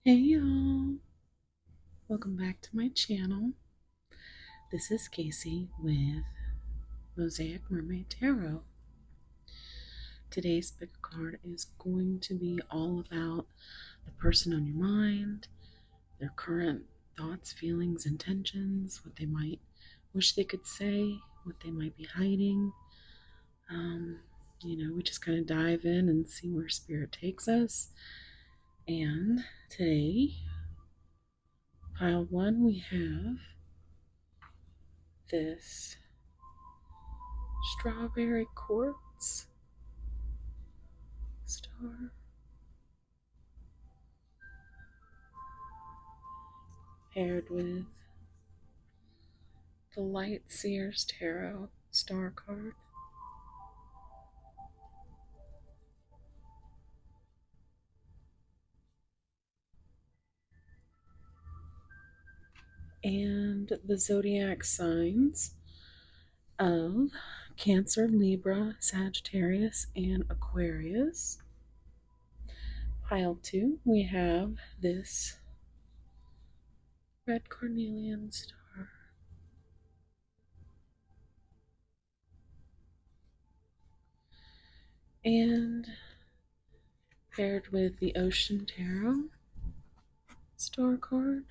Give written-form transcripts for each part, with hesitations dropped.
Hey y'all, welcome back to my channel. This is Casey with Mosaic Mermaid Tarot. Today's pick card is going to be all about the person on your mind, their current thoughts, feelings, intentions, what they might wish they could say, what they might be hiding. We just kind of dive in and see where spirit takes us. And today, pile one, we have this strawberry quartz star paired with the Light Seers Tarot star card. And the zodiac signs of Cancer, Libra, Sagittarius, and Aquarius. Pile two, we have this red carnelian star. And paired with the Ocean Tarot star card.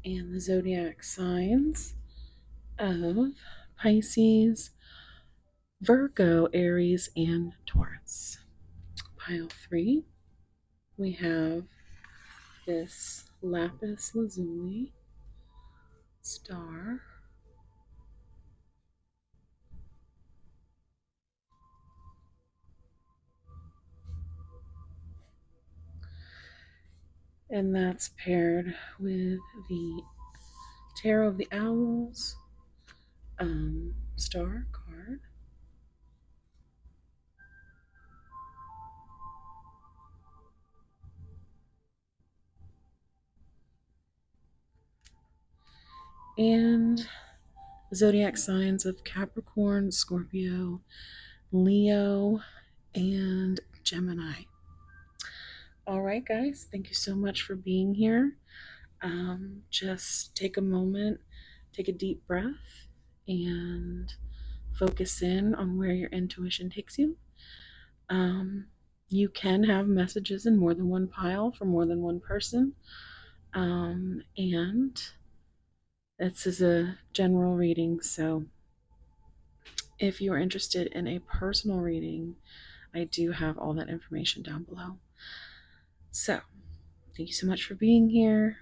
And the zodiac signs of Pisces, Virgo, Aries, and Taurus. Pile three, we have this Lapis Lazuli star. And that's paired with the Tarot of the Owls star card. And zodiac signs of Capricorn, Scorpio, Leo, and Gemini. All right, guys, thank you so much for being here. Just take a moment, take a deep breath, and focus in on where your intuition takes you. You can have messages in more than one pile for more than one person. And this is a general reading, so if you're interested in a personal reading, I do have all that information down below. So, thank you so much for being here,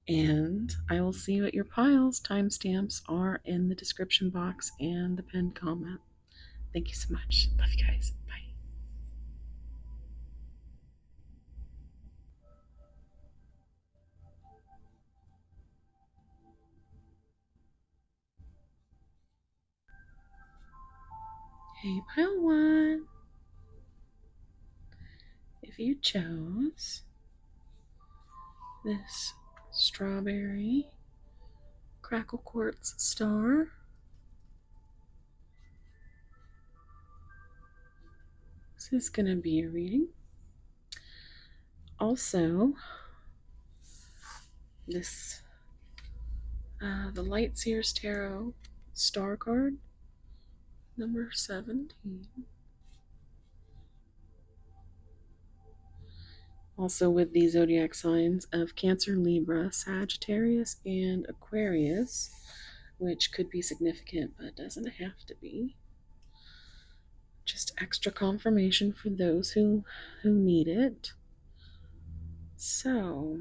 and I will see you at your piles. Timestamps are in the description box and the pinned comment. Thank you so much. Love you guys. Bye. Hey, pile one. If you chose this strawberry crackle quartz star, this is going to be a reading. Also, this the Light Seers Tarot star card number 17. Also with the zodiac signs of Cancer, Libra, Sagittarius, and Aquarius, which could be significant but doesn't have to be. Just extra confirmation for those who need it. So,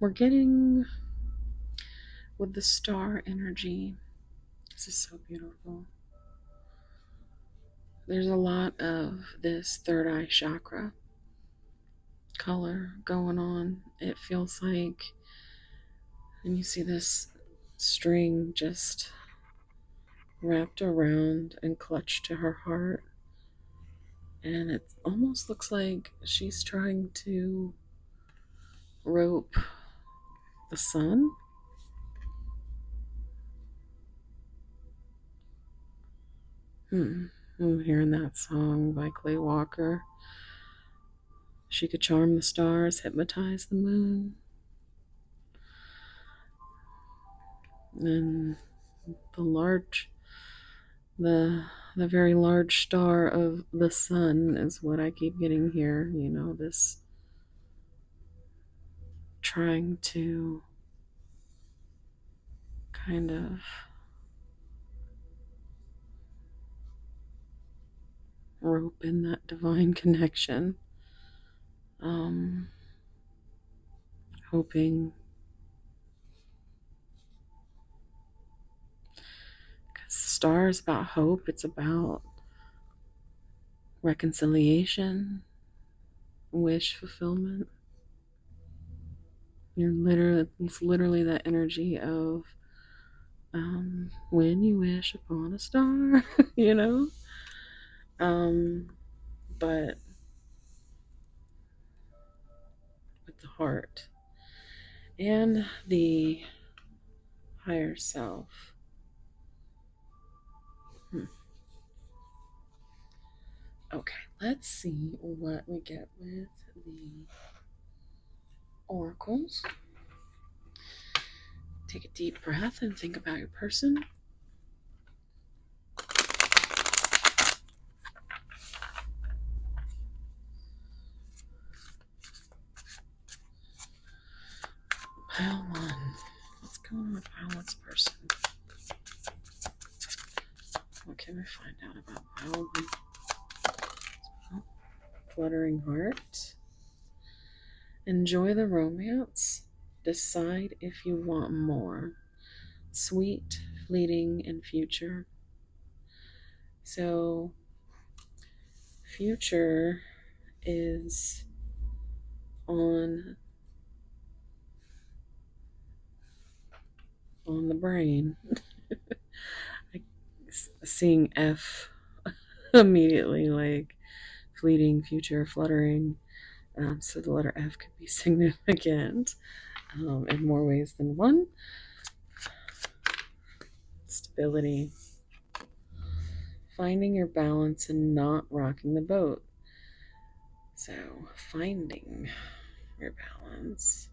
we're getting with the star energy. This is so beautiful. There's a lot of this third eye chakra color going on. It feels like, and you see this string just wrapped around and clutched to her heart, and it almost looks like she's trying to rope The sun? I'm hearing that song by Clay Walker. She could charm the stars, hypnotize the moon. And the very large star of the sun is what I keep getting here. You know, this trying to kind of rope in that divine connection. Hoping, because the star is about hope, it's about reconciliation, wish fulfillment. It's literally that energy of when you wish upon a star, you know? But with the heart and the higher self. Okay, let's see what we get with the oracles. Take a deep breath and think about your person. Pile 1. What's going on with Pile 1's person? What can we find out about Pile 1? Fluttering heart. Enjoy the romance. Decide if you want more. Sweet, fleeting, and future. So, future is on the brain. Seeing F immediately, like fleeting, future, fluttering. So the letter F could be significant in more ways than one. Stability. Finding your balance and not rocking the boat. So finding your balance.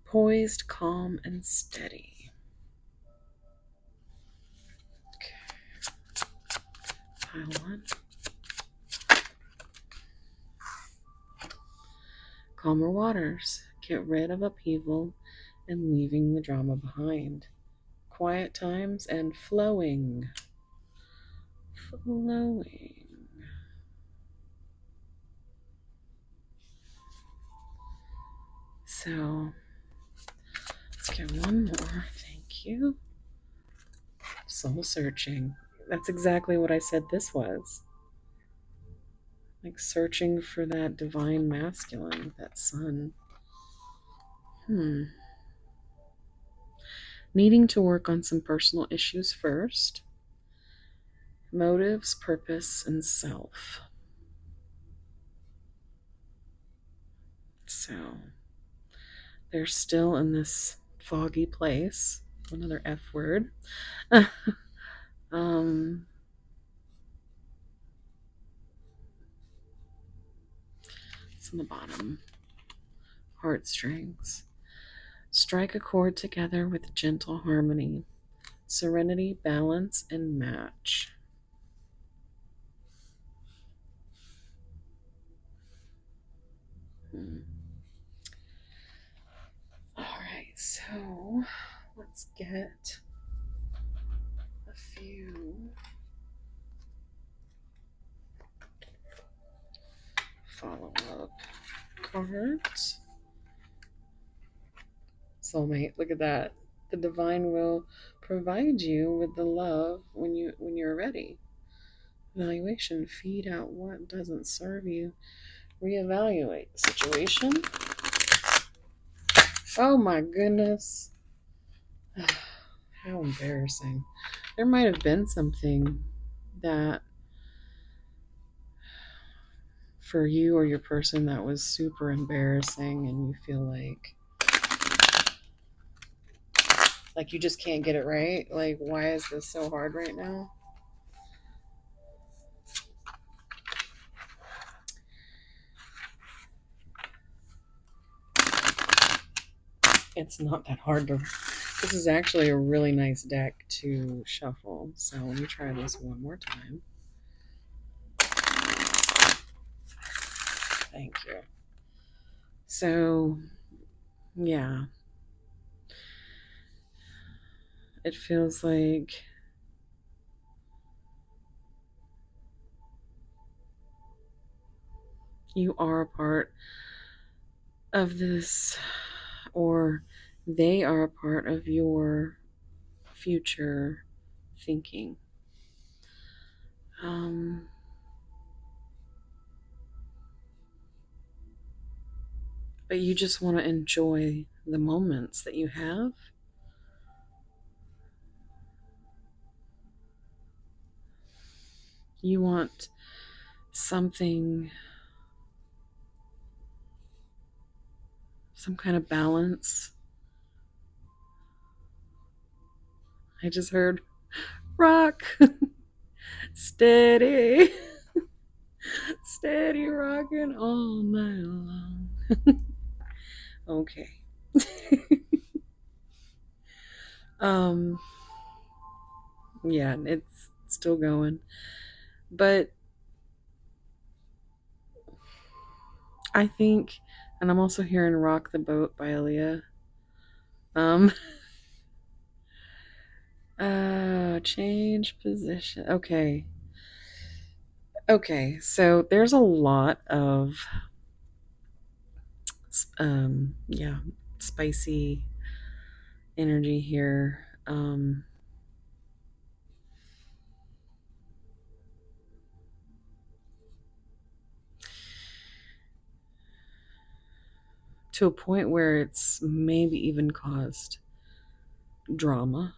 Poised, calm, and steady. Okay. Pile 1. Calmer waters. Get rid of upheaval and leaving the drama behind. Quiet times and flowing. Flowing. So, let's get one more. Thank you. Soul searching. That's exactly what I said this was. Like searching for that divine masculine, that sun. Needing to work on some personal issues first. Motives, purpose, and self. So, they're still in this foggy place. Another F word. It's on the bottom. Heartstrings. Strike a chord together with gentle harmony. Serenity, balance, and match. Alright, so let's get a few follow-up cards. Soulmate, look at that. The divine will provide you with the love when you're ready. Evaluation, feed out what doesn't serve you. Reevaluate the situation. Oh my goodness. How embarrassing. There might have been something that for you or your person that was super embarrassing and you feel like Like you just can't get it right? Like, why is this so hard right now? It's not that hard to... This is actually a really nice deck to shuffle. So let me try this one more time. Thank you. So, yeah. It feels like you are a part of this, or they are a part of your future thinking. But you just want to enjoy the moments that you have. You want something, some kind of balance. I just heard rock, steady, steady rocking all night long. Okay. Yeah, it's still going. But I think, and I'm also hearing Rock the Boat by Aaliyah. Change position. Okay. Okay, so there's a lot of yeah, spicy energy here. To a point where it's maybe even caused drama.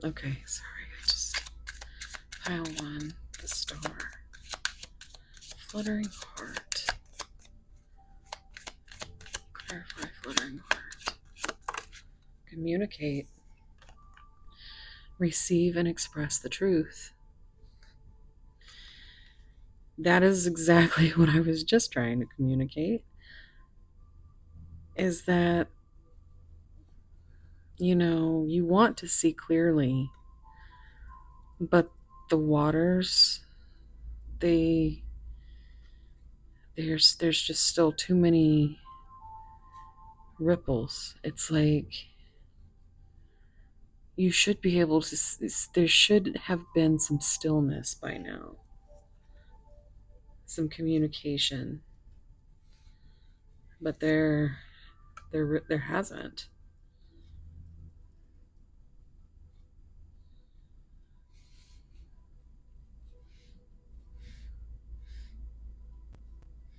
Okay, sorry, I just pile one, the star, fluttering heart, clarify fluttering heart, communicate, receive and express the truth. That is exactly what I was just trying to communicate, is that, you know, you want to see clearly, but the waters, there's just still too many ripples. It's like you should be able to, there should have been some stillness by now, some communication, but there hasn't.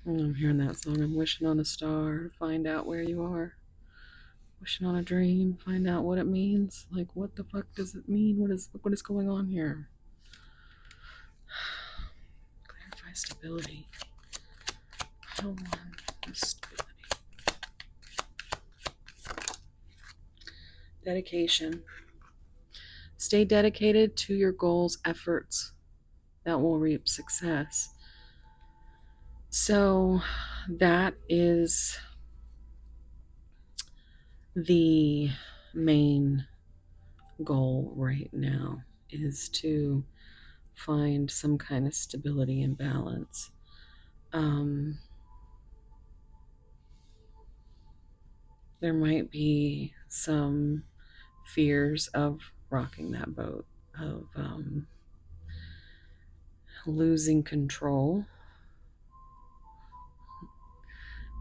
I'm hearing that song. I'm wishing on a star to find out where you are. Wishing on a dream, find out what it means. Like, what the fuck does it mean? What is going on here? Clarify stability. Pile one, stability. Dedication. Stay dedicated to your goals, efforts that will reap success. So that is the main goal right now, is to find some kind of stability and balance. There might be some fears of rocking that boat, of losing control.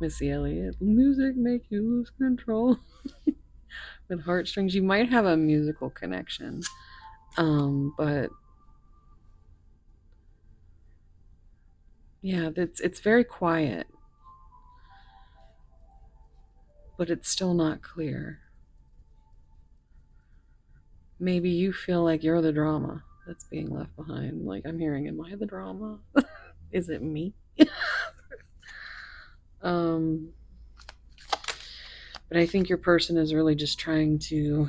Missy Elliott, music make you lose control. With heartstrings, you might have a musical connection, but yeah, it's very quiet, but it's still not clear. Maybe you feel like you're the drama. that's being left behind. Like, I'm hearing, am I the drama? Is it me? But I think your person is really just trying to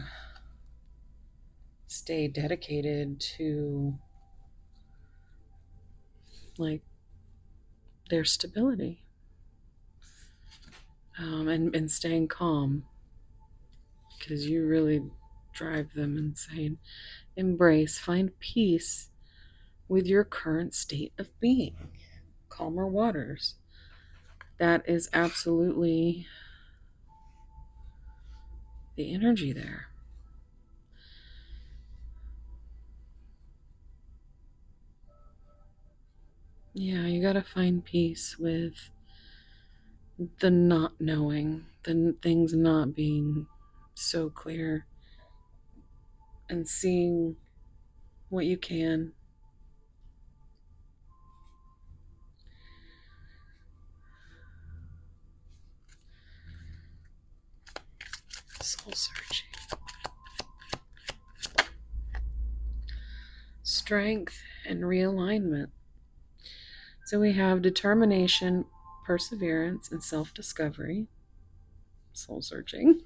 stay dedicated to, like, their stability, and staying calm, because you really drive them insane. Embrace, find peace with your current state of being. Calmer waters. That is absolutely the energy there. Yeah, you gotta find peace with the not knowing, the things not being so clear, and seeing what you can. Soul searching. Strength and realignment. So we have determination, perseverance, and self-discovery. Soul searching.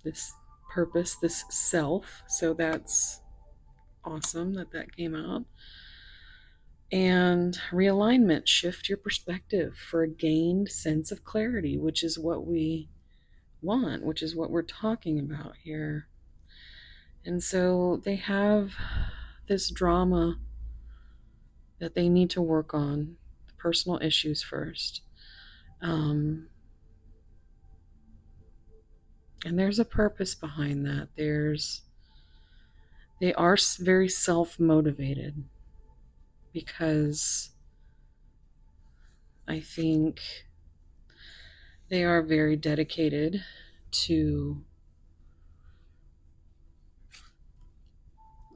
This purpose, this self. So that's awesome that that came out. And realignment, shift your perspective for a gained sense of clarity, which is what we want, which is what we're talking about here. And so they have this drama that they need to work on, personal issues first. And there's a purpose behind that. They are very self-motivated, because I think they are very dedicated to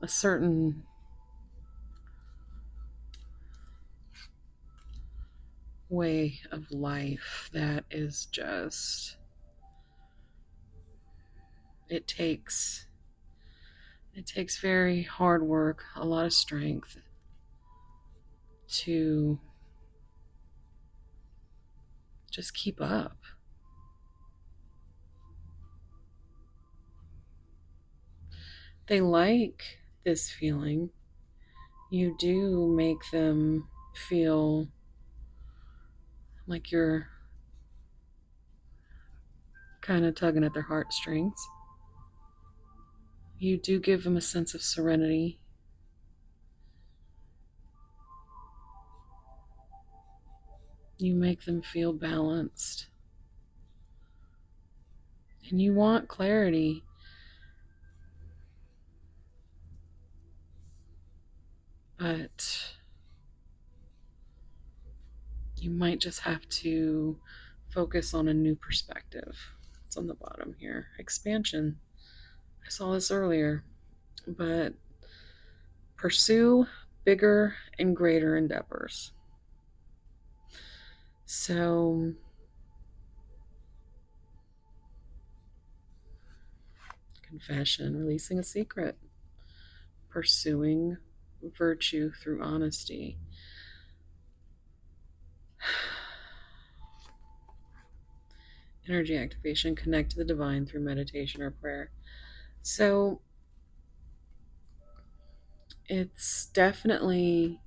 a certain way of life that is just, it takes very hard work, a lot of strength to just keep up. They like this feeling. You do make them feel like you're kind of tugging at their heartstrings. You do give them a sense of serenity. You make them feel balanced. And you want clarity. But you might just have to focus on a new perspective. It's on the bottom here. Expansion. I saw this earlier. But pursue bigger and greater endeavors. So confession, releasing a secret, pursuing virtue through honesty. Energy activation, connect to the divine through meditation or prayer. So it's definitely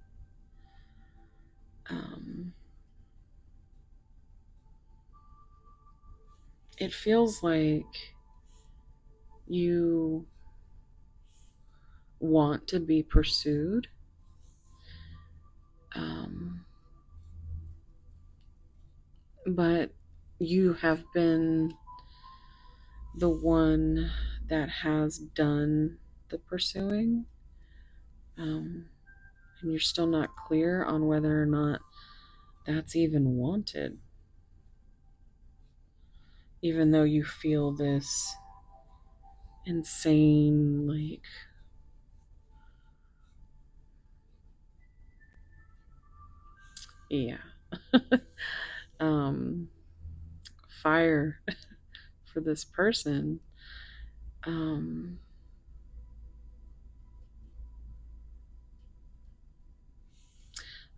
it feels like you want to be pursued. But you have been the one that has done the pursuing. And you're still not clear on whether or not that's even wanted. Even though you feel this insane, like, yeah, fire for this person.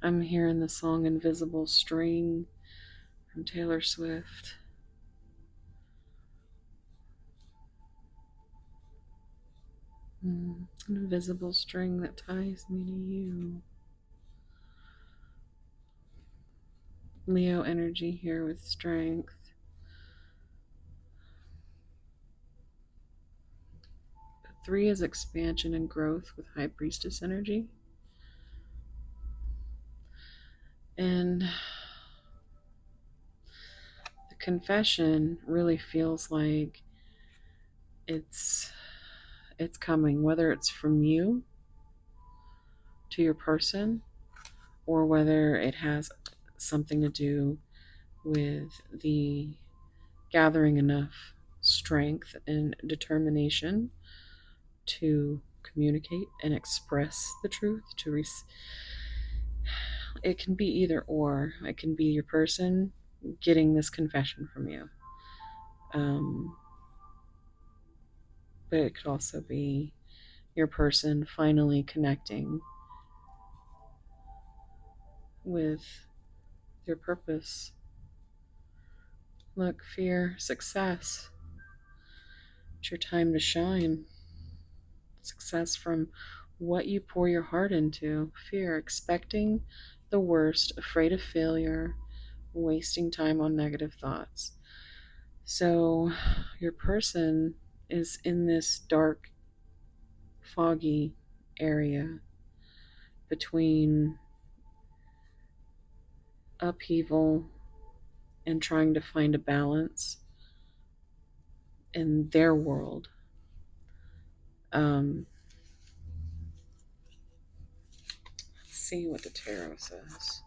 I'm hearing the song Invisible String from Taylor Swift. An invisible string that ties me to you. Leo energy here with strength. Three is expansion and growth with High Priestess energy. And the confession really feels like it's coming, whether it's from you to your person or whether it has something to do with the gathering enough strength and determination to communicate and express the truth, it can be either or. It can be your person getting this confession from you, but it could also be your person finally connecting with their purpose. Look, fear, success. It's your time to shine. Success from what you pour your heart into. Fear, expecting the worst, afraid of failure, wasting time on negative thoughts. So your person is in this dark, foggy area between upheaval and trying to find a balance in their world. Let's see what the tarot says.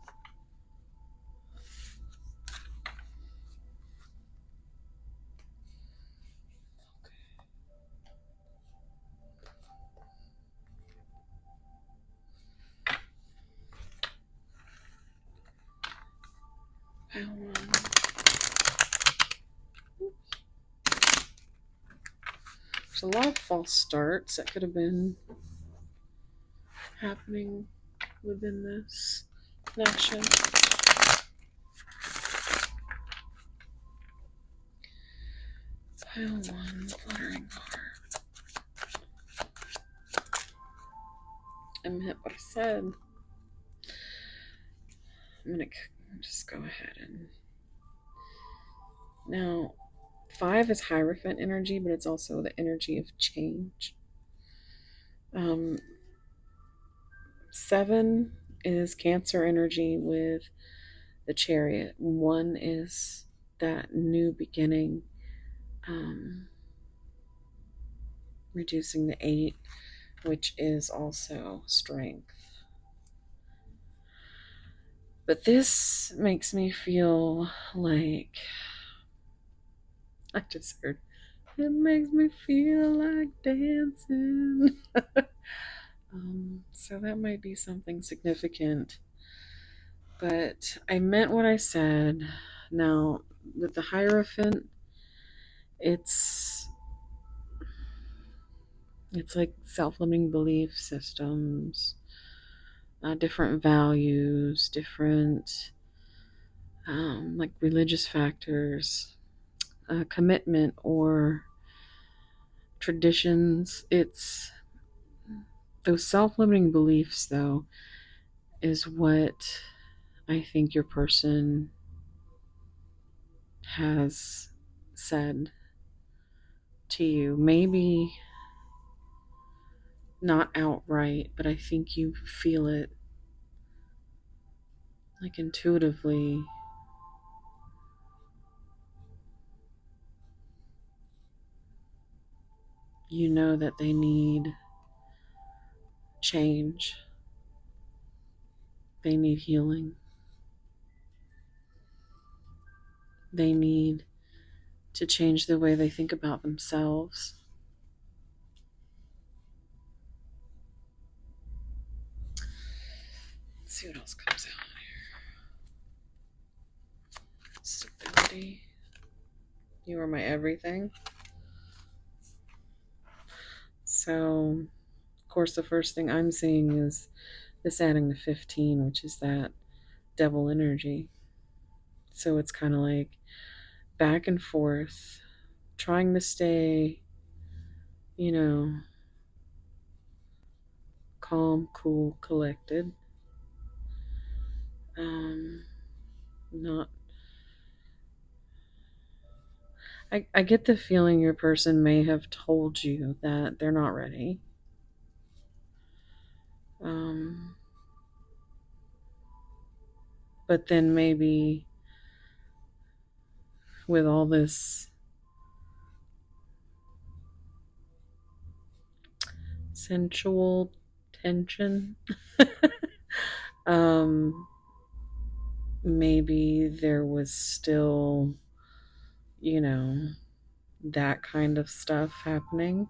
There's a lot of false starts that could have been happening within this connection. Pile 1, fluttering heart. I'm hit what I said. I'm going to just go ahead and... Now, 5 is Hierophant energy, but it's also the energy of change. 7 is Cancer energy with the Chariot. 1 is that new beginning, reducing the 8, which is also strength. But this makes me feel like, I just heard, it makes me feel like dancing. So that might be something significant. But I meant what I said. Now, with the Hierophant, it's like self-limiting belief systems, different values, different like religious factors, commitment or traditions. It's those self-limiting beliefs, though, is what I think your person has said to you. Maybe not outright, but I think you feel it like intuitively. You know that they need change. They need healing. They need to change the way they think about themselves. Let's see what else comes out here. Stability. You are my everything. So, of course, the first thing I'm seeing is This adding to 15, which is that devil energy. So it's kind of like back and forth, trying to stay, calm, cool, collected. Not. I get the feeling your person may have told you that they're not ready. But then maybe with all this sensual tension, maybe there was still, that kind of stuff happening.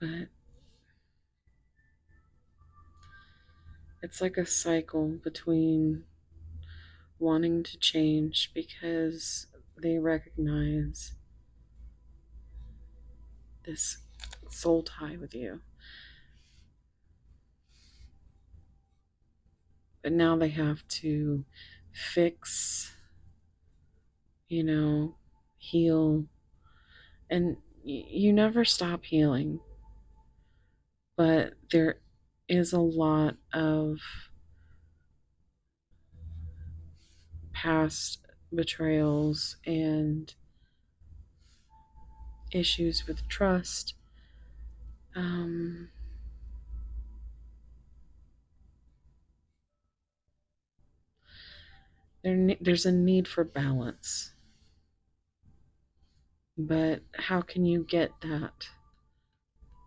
But it's like a cycle between wanting to change because they recognize this soul tie with you. But now they have to fix, heal. And you never stop healing. But there is a lot of past betrayals and issues with trust. There's a need for balance. But how can you get that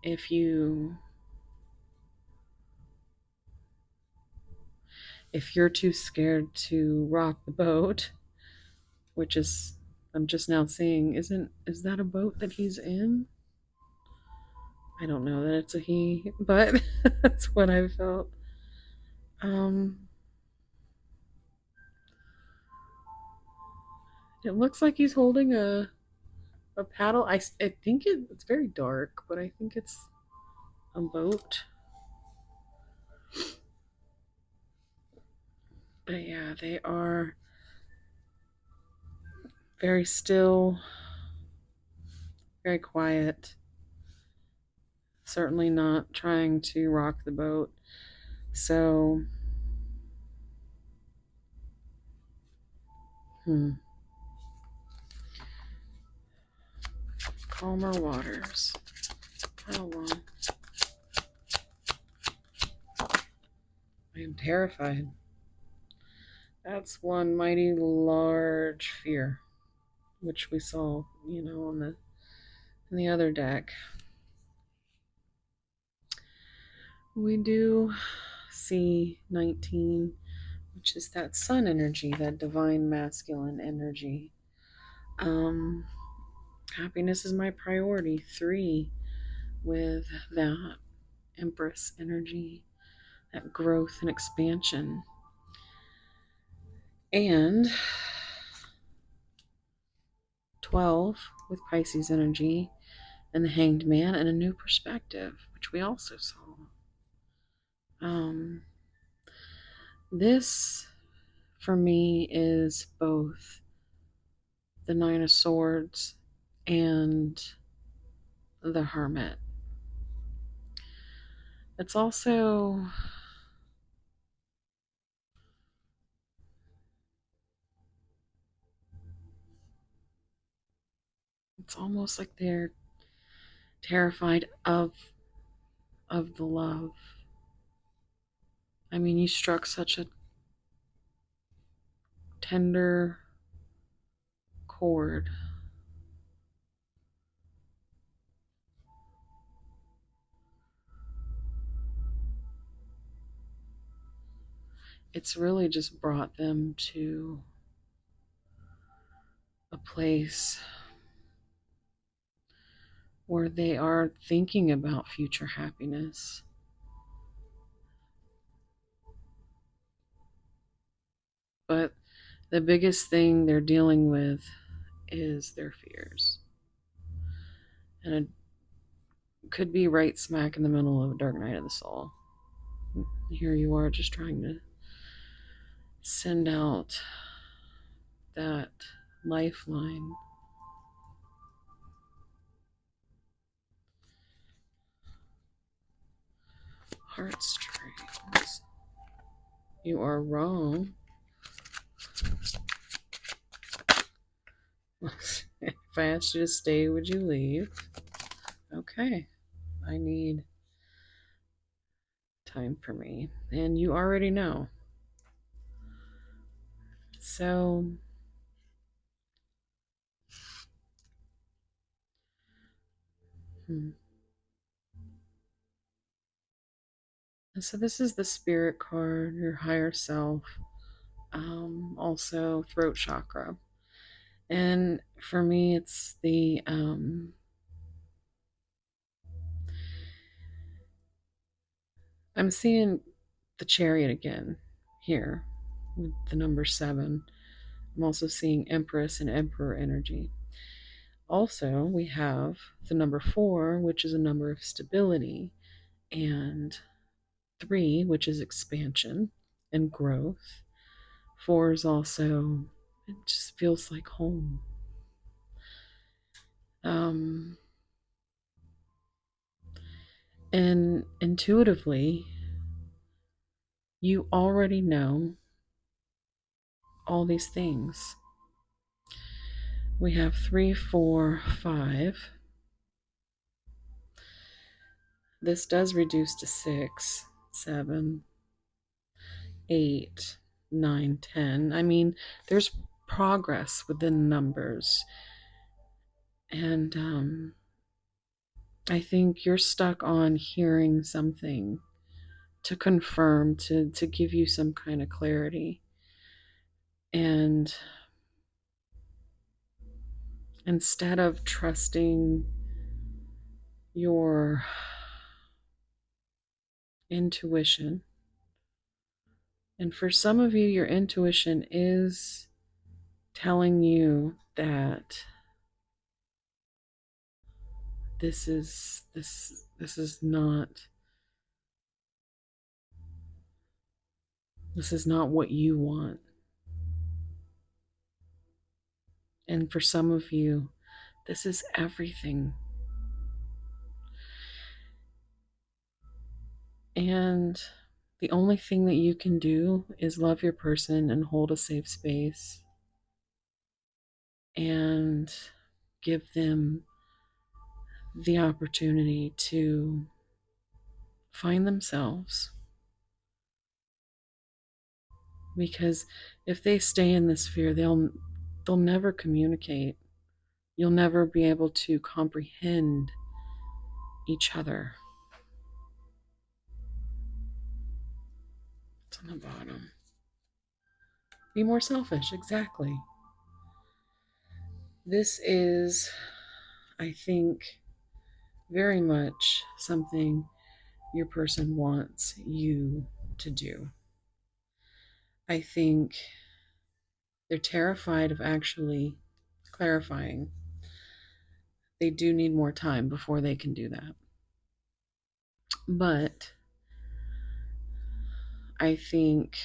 if you're too scared to rock the boat, which is, I'm just now seeing, is that a boat that he's in? I don't know that it's a he, but that's what I felt. It looks like he's holding a paddle. I think it's very dark, but I think it's a boat. But yeah, they are very still, very quiet. Certainly not trying to rock the boat. So, calmer waters. How long? I am terrified. That's one mighty large fear, which we saw, in the other deck. We do see 19, which is that sun energy, that divine masculine energy. Happiness is my priority. 3, with that Empress energy, that growth and expansion. And 12 with Pisces energy and the Hanged Man and a new perspective, which we also saw. This for me is both the Nine of Swords and the Hermit. It's also almost like they're terrified of the love. I mean, you struck such a tender chord. It's really just brought them to a place where they are thinking about future happiness. But the biggest thing they're dealing with is their fears. And it could be right smack in the middle of a dark night of the soul. Here you are just trying to send out that lifeline. Heartstrings. You are wrong. If I asked you to stay, would you leave? Okay. I need time for me. And you already know. So, so this is the spirit card, your higher self, also throat chakra. And for me, it's the I'm seeing the Chariot again here with the number 7. I'm also seeing Empress and Emperor energy. Also, we have the number 4, which is a number of stability, and 3, which is expansion and growth. 4 is also, it just feels like home. And intuitively, you already know all these things. We have 3, 4, 5. This does reduce to 6, 7, 8, 9, 10. I mean, there's progress within numbers. And I think you're stuck on hearing something to confirm, to give you some kind of clarity. And instead of trusting your intuition, and for some of you, your intuition is telling you that this is not what you want. And for some of you, this is everything. And the only thing that you can do is love your person and hold a safe space and give them the opportunity to find themselves. Because if they stay in this fear, they'll never communicate. You'll never be able to comprehend each other. It's on the bottom. Be more selfish, exactly. This is, I think, very much something your person wants you to do. I think they're terrified of actually clarifying. They do need more time before they can do that. But I think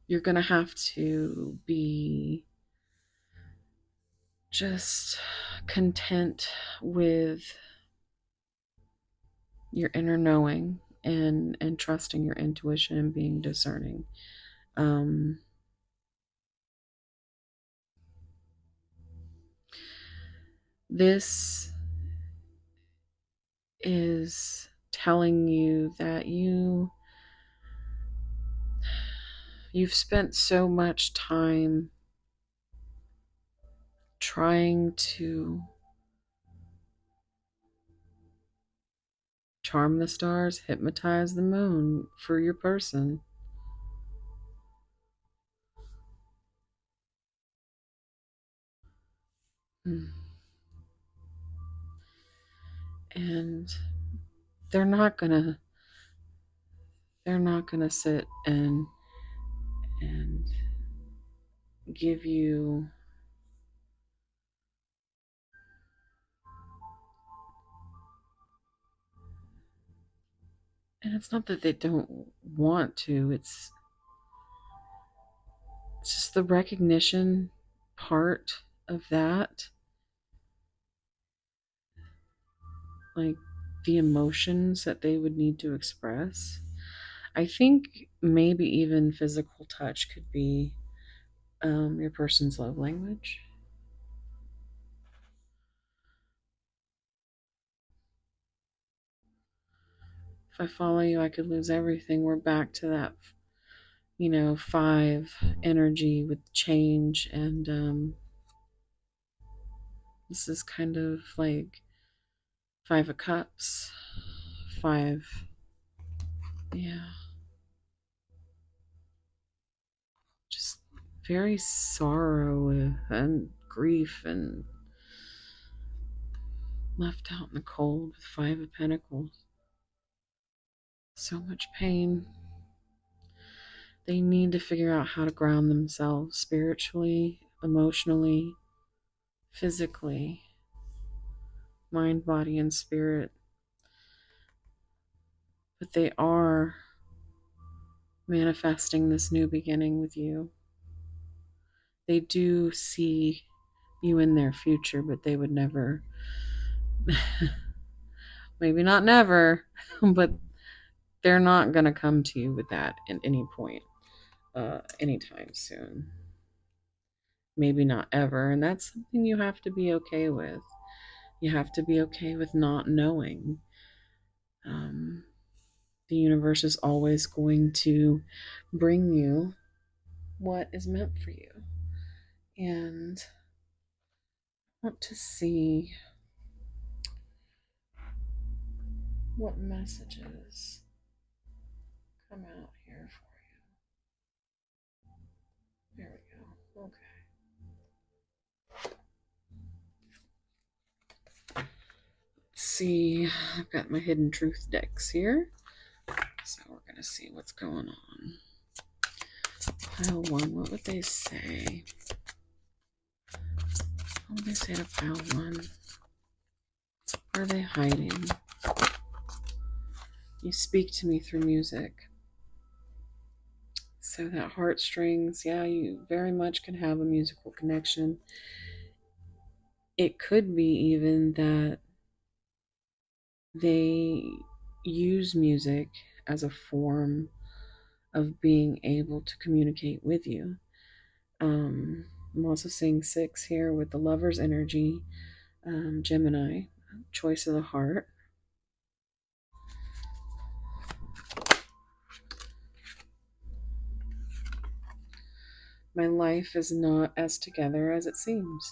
you're going to have to be just content with your inner knowing and trusting your intuition and being discerning. This is telling you that you've spent so much time trying to charm the stars, hypnotize the moon for your person. And they're not gonna sit and give you and it's not that they don't want to, it's just the recognition part of that, like the emotions that they would need to express. I think maybe even physical touch could be your person's love language. If I follow you, I could lose everything. We're back to that, 5 energy with change. And this is kind of like 5 of Cups. 5. Yeah. Just very sorrow and grief and left out in the cold with 5 of Pentacles. So much pain. They need to figure out how to ground themselves spiritually, emotionally, physically, mind, body, and spirit. But they are manifesting this new beginning with you. They do see you in their future, but they would never, maybe not never, but they're not going to come to you with that at any point, anytime soon. Maybe not ever. And that's something you have to be okay with. You have to be okay with not knowing. The universe is always going to bring you what is meant for you. And I want to see what messages come out here for you. There we go. Okay. Let's see. I've got my hidden truth decks here. So we're going to see what's going on. Pile 1, what would they say? What would they say to pile 1? Where are they hiding? You speak to me through music. So that heartstrings, yeah, you very much can have a musical connection. It could be even that they use music as a form of being able to communicate with you. I'm also seeing 6 here with the lover's energy, Gemini, choice of the heart. My life is not as together as it seems.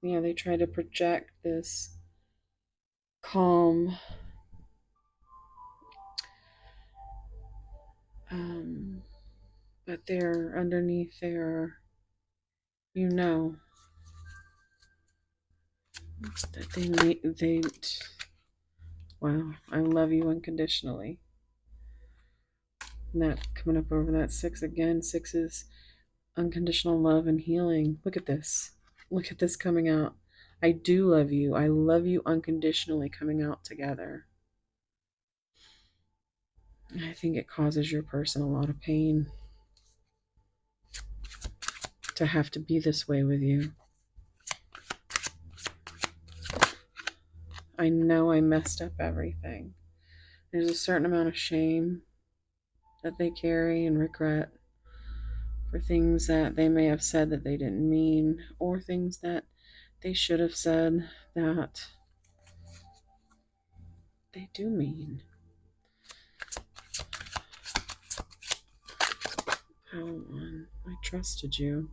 Yeah, they try to project this calm, but they're underneath there, that they wow, I love you unconditionally. And that coming up over that 6 again. 6 is unconditional love and healing. Look at this. Look at this coming out. I do love you. I love you unconditionally coming out together. I think it causes your person a lot of pain to have to be this way with you. I know I messed up everything. There's a certain amount of shame that they carry and regret for things that they may have said that they didn't mean, or things that they should have said that they do mean. Pile 1, I trusted you.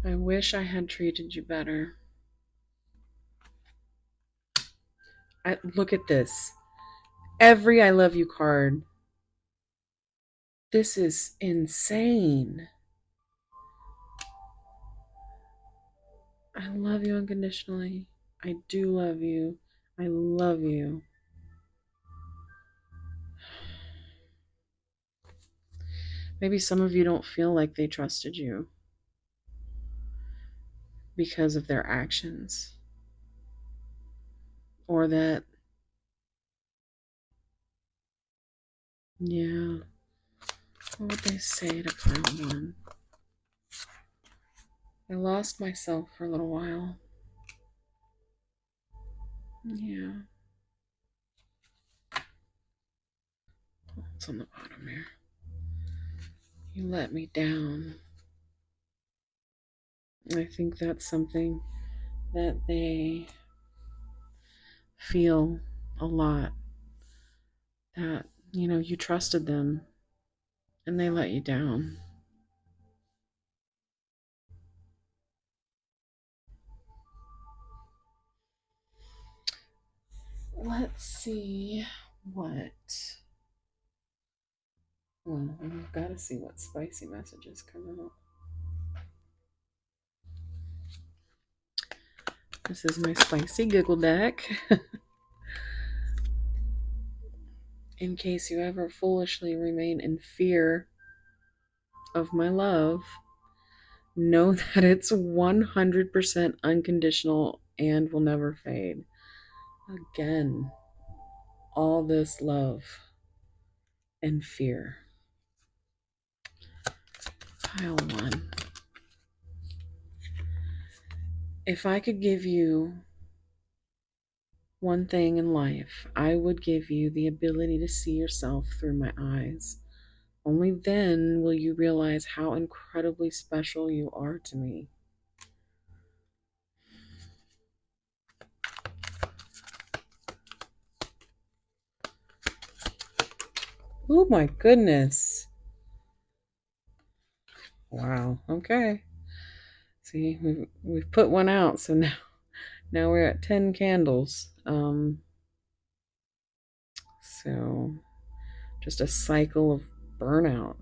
I wish I had treated you better. Look at this. Every I love you card. This is insane. I love you unconditionally. I do love you. I love you. Maybe some of you don't feel like they trusted you because of their actions, or that, yeah, what would they say to pile one? I lost myself for a little while. Yeah. It's on the bottom here. You let me down. I think that's something that they feel a lot. That, you trusted them and they let you down. Let's see what. Well, we've got to see what spicy messages come out. This is my spicy giggle deck. In case you ever foolishly remain in fear of my love, know that it's 100% unconditional and will never fade. Again, all this love and fear. Pile one. If I could give you one thing in life, I would give you the ability to see yourself through my eyes. Only then will you realize how incredibly special you are to me. Oh my goodness. Wow. Okay. See, we've put one out, so now we're at 10 candles. So just a cycle of burnout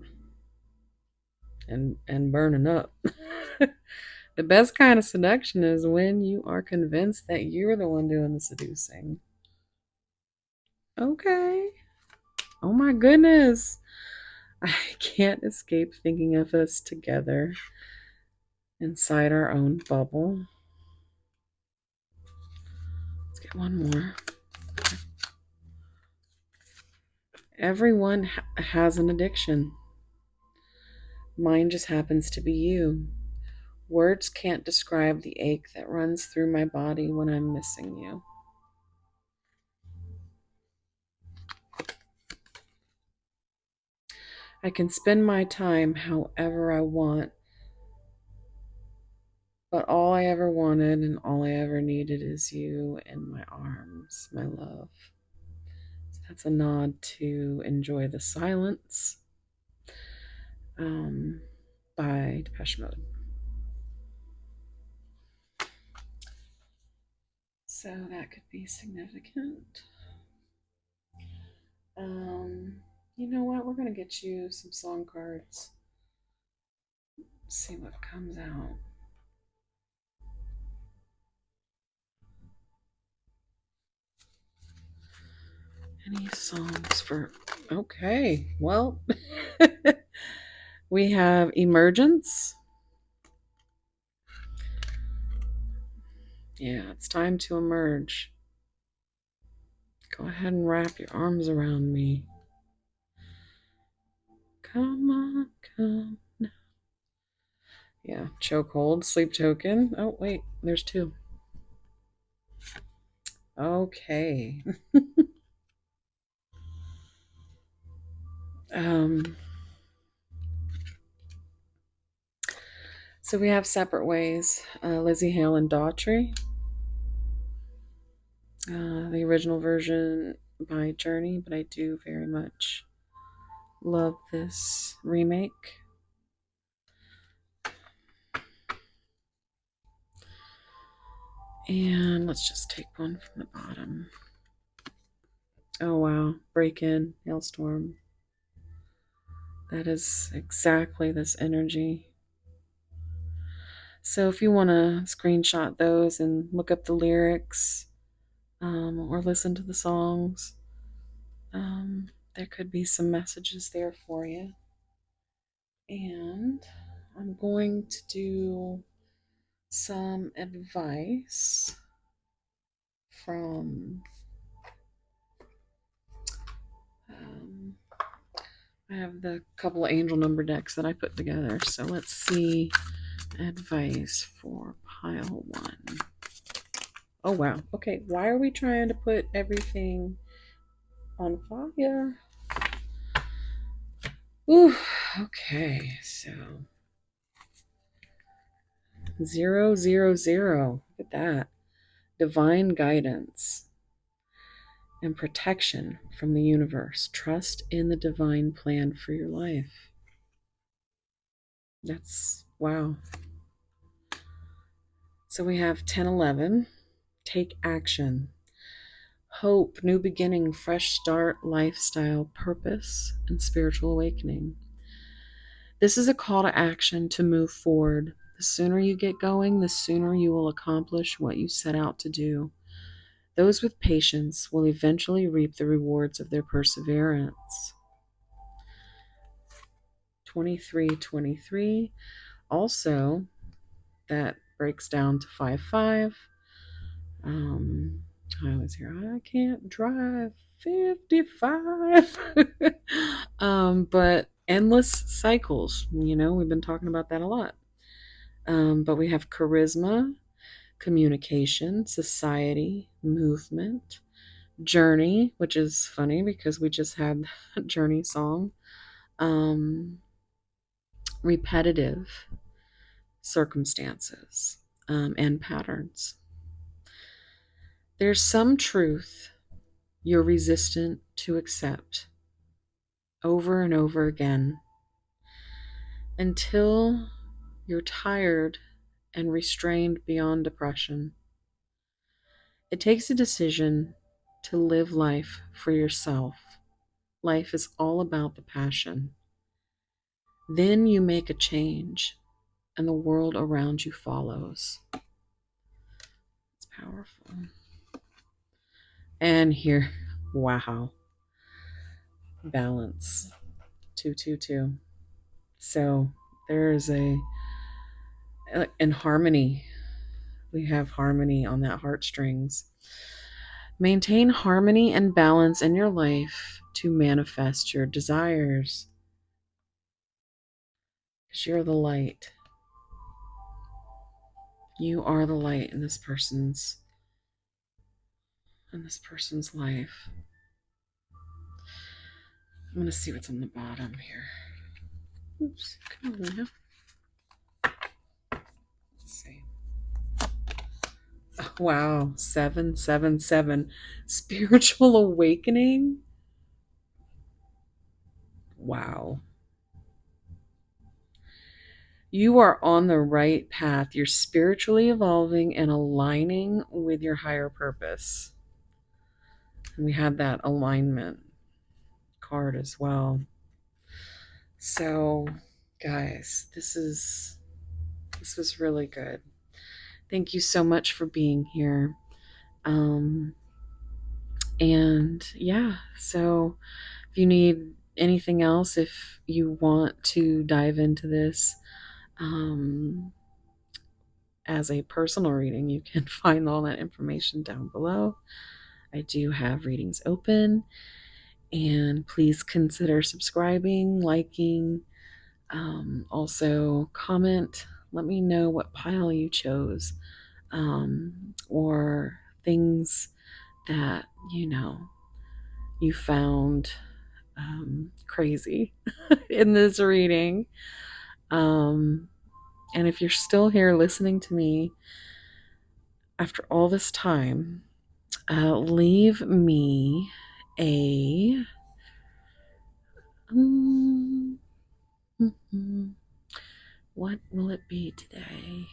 and burning up. The best kind of seduction is when you are convinced that you're the one doing the seducing. Okay. Oh my goodness. I can't escape thinking of us together inside our own bubble. Let's get one more. Everyone has an addiction. Mine just happens to be you. Words can't describe the ache that runs through my body when I'm missing you. I can spend my time however I want, but all I ever wanted and all I ever needed is you in my arms, my love. So that's a nod to Enjoy the Silence by Depeche Mode. So that could be significant. You know what? We're going to get you some song cards. See what comes out. Any songs for. Okay, well, we have Emergence. Yeah, it's time to emerge. Go ahead and wrap your arms around me. Come on, come now. Yeah, Chokehold, Sleep Token. Oh, wait, there's two. Okay. So we have Separate Ways, Lizzie Hale and Daughtry. The original version by Journey, but I do very much love this remake. And let's just take one from the bottom. Oh wow, Break In, Hailstorm. That is exactly this energy. So if you want to screenshot those and look up the lyrics, or listen to the songs, there could be some messages there for you. And I'm going to do some advice from I have the couple of angel number decks that I put together. So let's see. Advice for pile 1. Oh wow. Okay, why are we trying to put everything on fire? Ooh, okay, so 000. Look at that. Divine guidance and protection from the universe. Trust in the divine plan for your life. That's wow. So we have 1011. Take action. Hope, new beginning, fresh start, lifestyle, purpose, and spiritual awakening. This is a call to action to move forward. The sooner you get going, the sooner you will accomplish what you set out to do. Those with patience will eventually reap the rewards of their perseverance. 2323. Also, that breaks down to 55. I was here. I can't drive 55. But endless cycles. We've been talking about that a lot. But we have charisma, communication, society, movement, journey, which is funny because we just had a journey song. Repetitive circumstances, and patterns. There's some truth you're resistant to accept over and over again until you're tired and restrained beyond depression. It takes a decision to live life for yourself. Life is all about the passion. Then you make a change and the world around you follows. It's powerful. And here, wow. Balance. 222. So there's in harmony. We have harmony on that heartstrings. Maintain harmony and balance in your life to manifest your desires. Because you're the light. You are the light in this person's life. I'm going to see what's on the bottom here. Oops, come on now. Let's see. Oh, wow, 777. Spiritual awakening. Wow. You are on the right path. You're spiritually evolving and aligning with your higher purpose. And we had that alignment card as well. So, guys, this was really good. Thank you so much for being here. And yeah, so if you need anything else, if you want to dive into this as a personal reading, you can find all that information down below. I do have readings open, and please consider subscribing, liking, also comment. Let me know what pile you chose, or things that you found crazy in this reading. And if you're still here listening to me after all this time, leave me a what will it be today?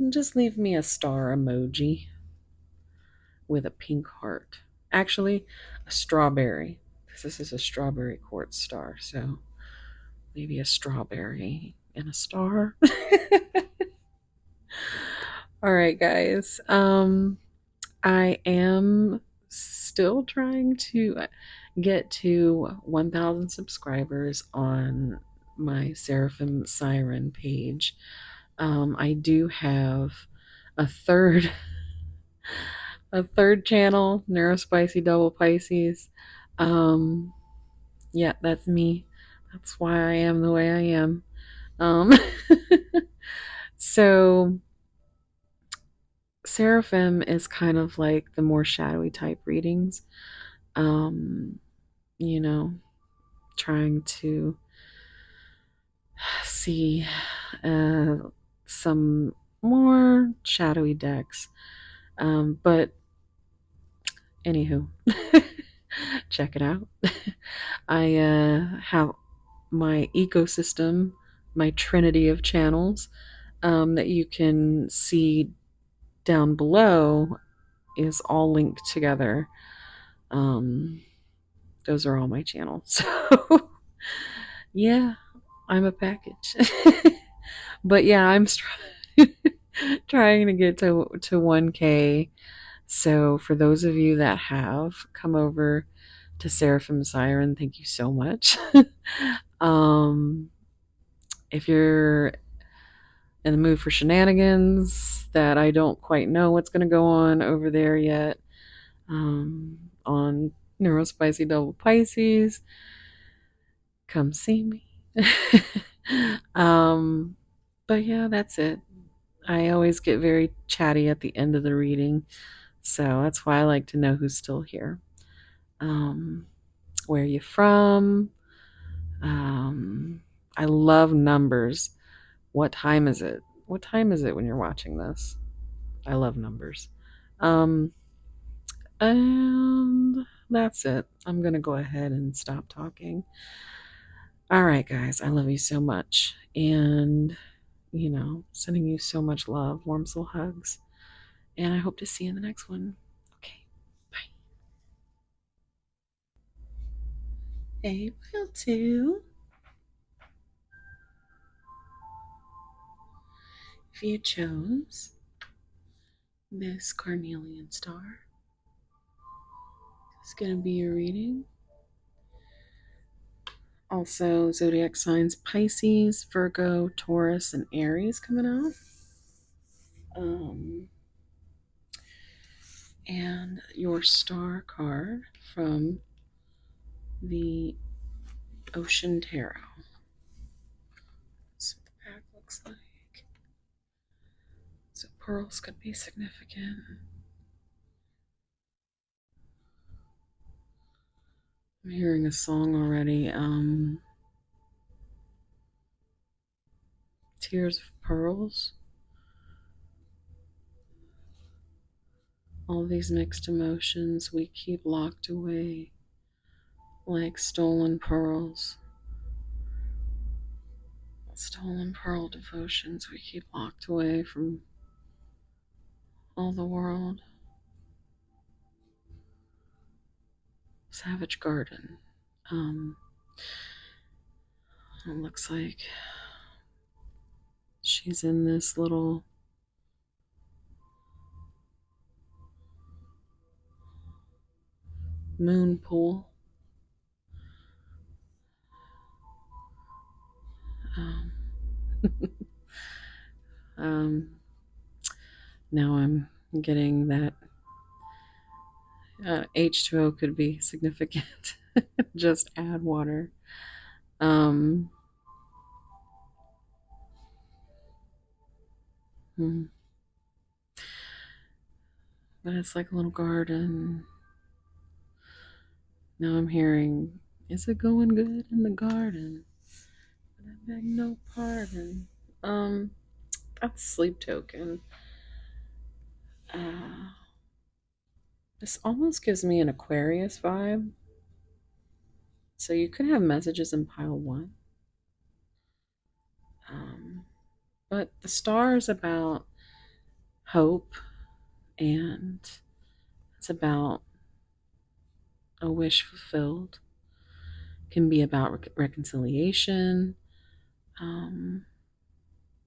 Just leave me a star emoji with a pink heart. Actually, a strawberry, because this is a strawberry quartz star. So maybe a strawberry and a star. All right, guys. I am still trying to get to 1,000 subscribers on my Seraphim Siren page. I do have a third channel, Neurospicy Double Pisces. Um, yeah, that's me. That's why I am the way I am. Um, so Seraphim is kind of like the more shadowy type readings. Um, you know, trying to see uh, some more shadowy decks. But anywho, check it out. I have my ecosystem, my trinity of channels that you can see down below is all linked together. Those are all my channels. So, yeah, I'm a package. But yeah, I'm trying to get to 1K. So for those of you that have come over to Seraphim Siren, thank you so much. um, if you're in the mood for shenanigans that I don't quite know what's going to go on over there yet, on Neurospicy Double Pisces, come see me. But yeah, that's it. I always get very chatty at the end of the reading, so that's why I like to know who's still here. Where are you from? I love numbers. What time is it? What time is it when you're watching this? I love numbers. And that's it. I'm going to go ahead and stop talking. All right, guys, I love you so much. And, sending you so much love, warm soul hugs. And I hope to see you in the next one. Okay, bye. Hey, Will, too. If you chose this Carnelian star, it's going to be your reading. Also, zodiac signs Pisces, Virgo, Taurus, and Aries coming out. And your star card from the Ocean Tarot. That's what the pack looks like. So pearls could be significant. I'm hearing a song already. Tears of Pearls. All these mixed emotions we keep locked away like stolen pearls. Stolen pearl devotions we keep locked away from all the world. Savage Garden. It looks like she's in this little moon pool. Now I'm getting that H2O could be significant. Just add water. But it's like a little garden. Now I'm hearing, is it going good in the garden? But I beg no pardon. That's sleep token. This almost gives me an Aquarius vibe. So you could have messages in pile 1. But the star is about hope, and it's about a wish fulfilled. It can be about reconciliation.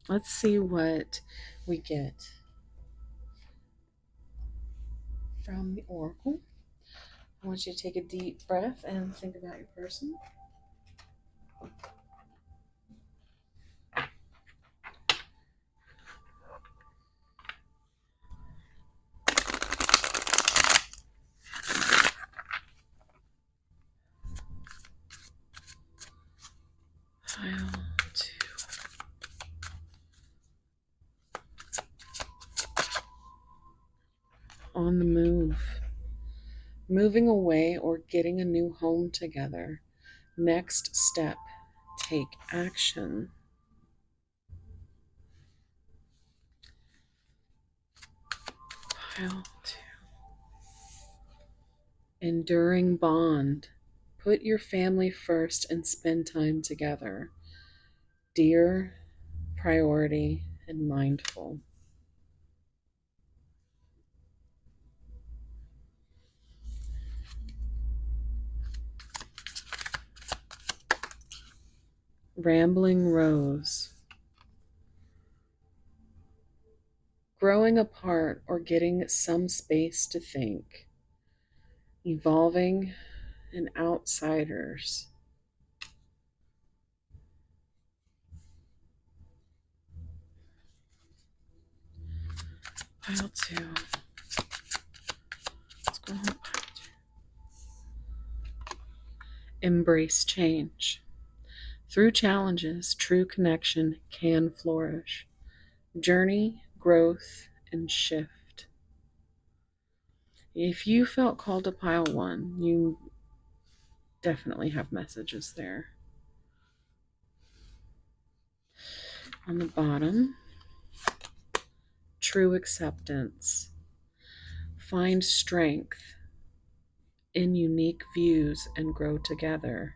Let's see what we get from the oracle. I want you to take a deep breath and think about your person. Pile 2. On the move. Moving away or getting a new home together. Next step. Take action. Pile 2. Enduring bond. Put your family first and spend time together. Dear, priority, and mindful. Rambling rose. Growing apart or getting some space to think. Evolving and outsiders. Pile 2. Let's go on pile 2. Embrace change. Through challenges, true connection can flourish. Journey, growth, and shift. If you felt called to pile 1, you definitely have messages there. On the bottom, true acceptance. Find strength in unique views and grow together.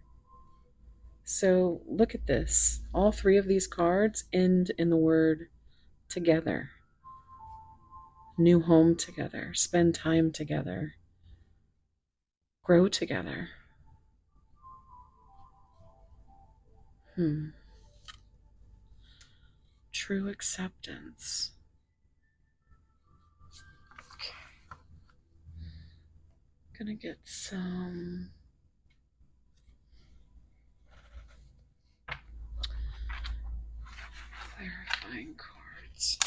So look at this. All 3 of these cards end in the word together. New home together. Spend time together. Grow together. True acceptance. Okay. Gonna get some clarifying cards.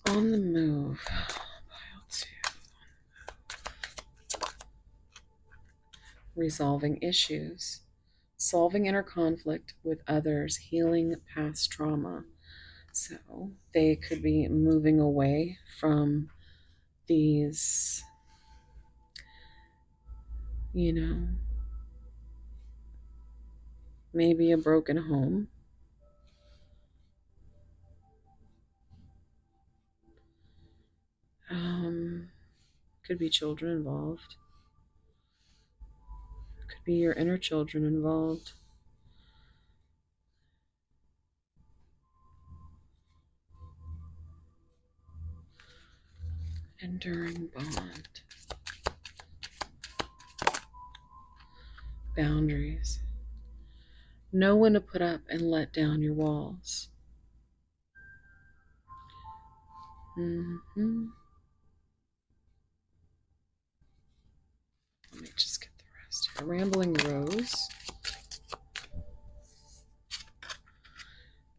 On the move. Pile 2. Resolving issues. Solving inner conflict with others. Healing past trauma. So they could be moving away from these, maybe a broken home. Could be children involved. Could be your inner children involved. Enduring bond. Boundaries. Know when to put up and let down your walls. Let me just get the rest here. Rambling rose.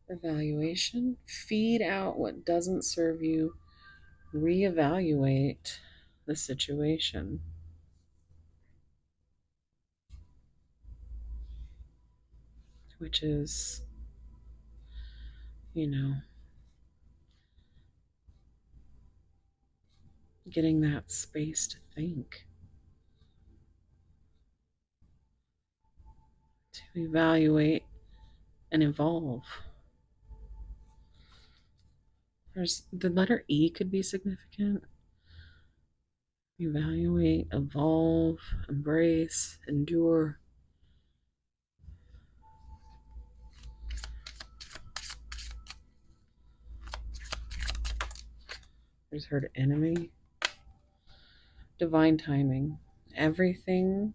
Evaluation. Feed out what doesn't serve you. Reevaluate the situation. Which is, getting that space to think. To evaluate and evolve. There's the letter E could be significant. Evaluate, evolve, embrace, endure. There's her enemy. Divine timing. Everything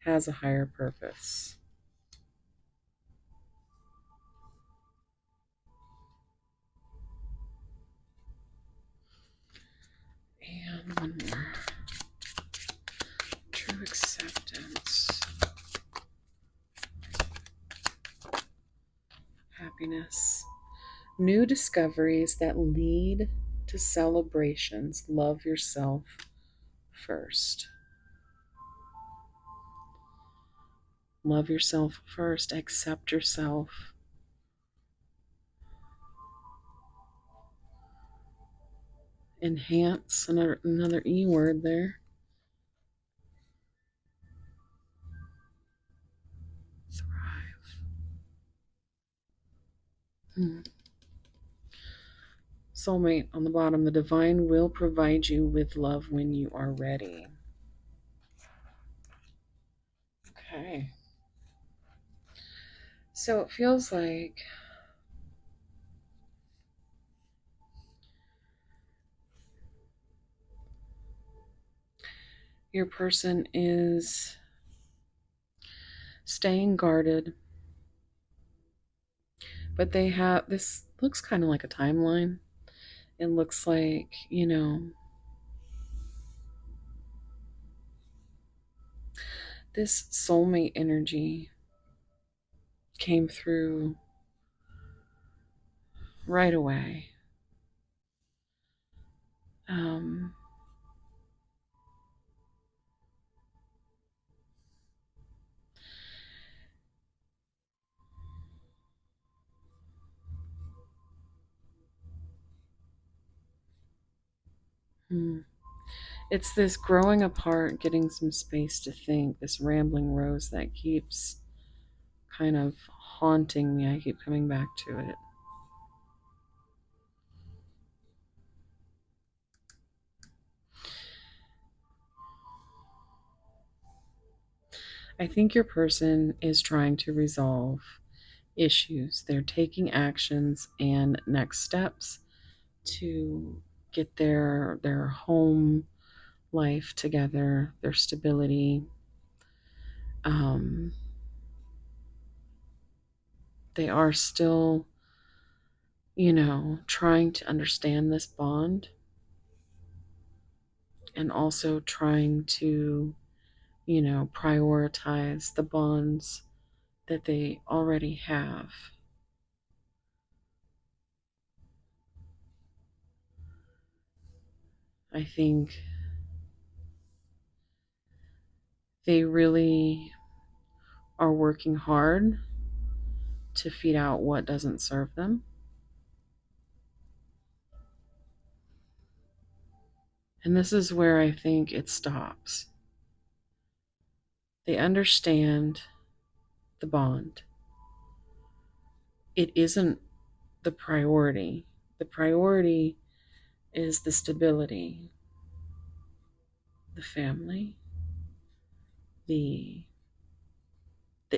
has a higher purpose. And one more. True acceptance. Happiness. New discoveries that lead to celebrations. Love yourself first. Love yourself first. Accept yourself. Enhance, another E word there. Thrive. Soulmate on the bottom. The divine will provide you with love when you are ready. Okay. So it feels like your person is staying guarded, but they have, this looks kind of like a timeline. It looks like, you know, this soulmate energy came through right away. It's this growing apart, getting some space to think, this rambling rose that keeps kind of haunting me. I keep coming back to it. I think your person is trying to resolve issues. They're taking actions and next steps to get their home life together, their stability. They are still, you know, trying to understand this bond and also trying to, you know, prioritize the bonds that they already have. I think they really are working hard to feed out what doesn't serve them. And this is where I think it stops. They understand the bond. It isn't the priority. The priority is the stability, the family, the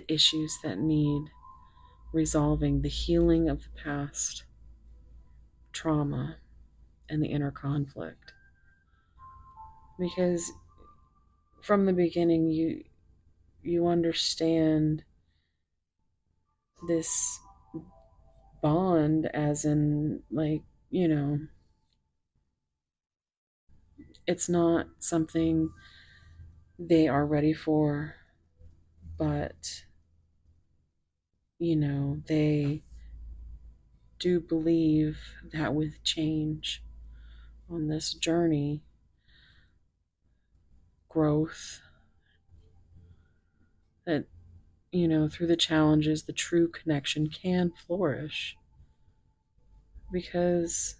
issues that need resolving, the healing of the past trauma and the inner conflict. Because from the beginning you understand this bond as in, like, you know, it's not something they are ready for, but you know, they do believe that with change on this journey, growth, that, you know, through the challenges, the true connection can flourish. Because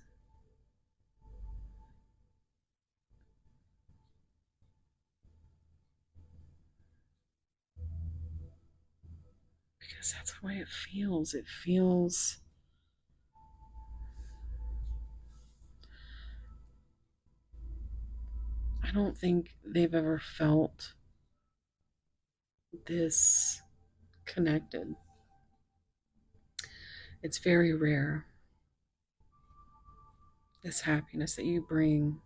that's the way it feels. It feels, I don't think they've ever felt this connected. It's very rare, this happiness that you bring.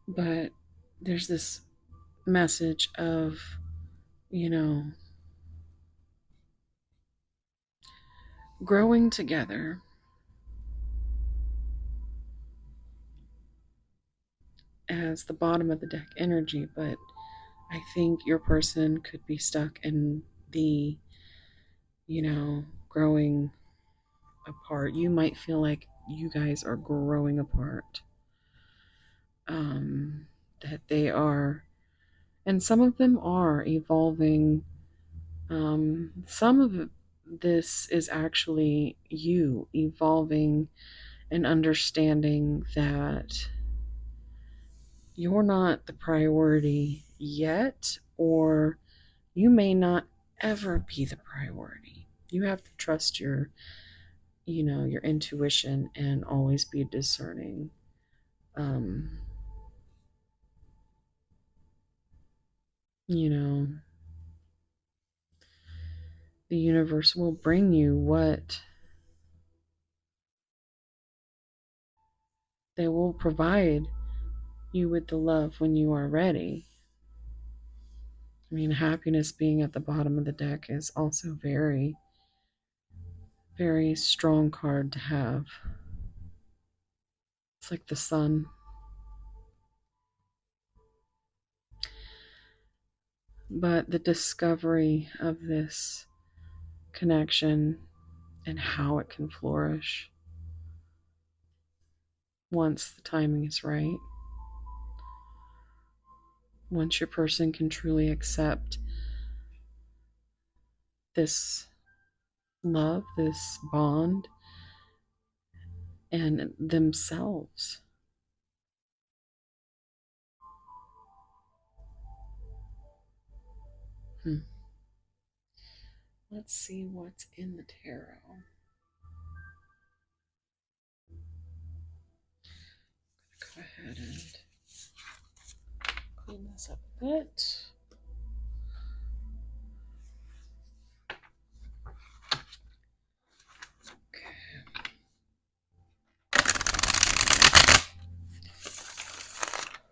But there's this message of, you know, growing together as the bottom of the deck energy, but I think your person could be stuck in the, growing apart. You might feel like you guys are growing apart. That they are, and some of them are evolving. Some of this is actually you evolving and understanding that you're not the priority yet, or you may not ever be the priority. You have to trust your intuition and always be discerning. Um, you know, the universe will bring you what they will provide you with the love when you are ready. I mean, happiness being at the bottom of the deck is also very, very strong card to have. It's like the sun. But the discovery of this connection and how it can flourish once the timing is right, once your person can truly accept this love, this bond, and themselves. Let's see what's in the tarot. Go ahead and clean this up a bit.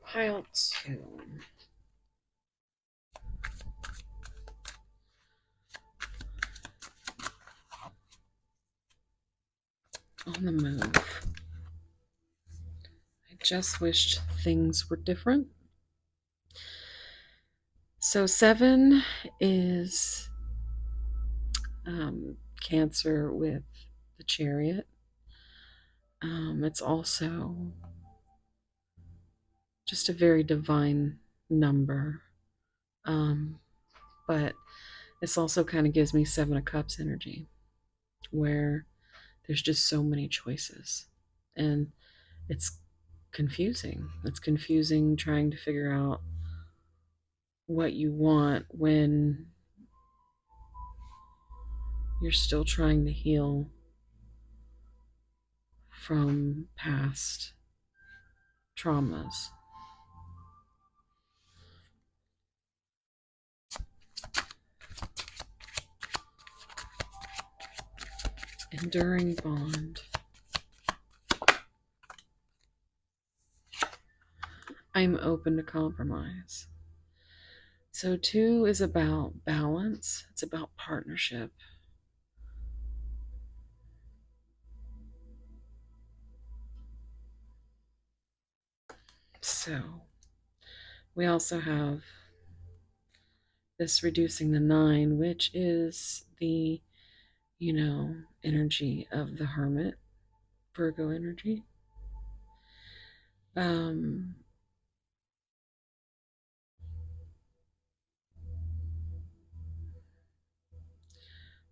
Pile 2. On the move. I just wished things were different. So 7 is Cancer with the Chariot. It's also just a very divine number. But this also kind of gives me 7 of Cups energy, where there's just so many choices. And it's confusing. It's confusing trying to figure out what you want when you're still trying to heal from past traumas. Enduring bond. I'm open to compromise. So 2 is about balance. It's about partnership. So we also have this reducing the 9, which is the, energy of the Hermit, Virgo energy.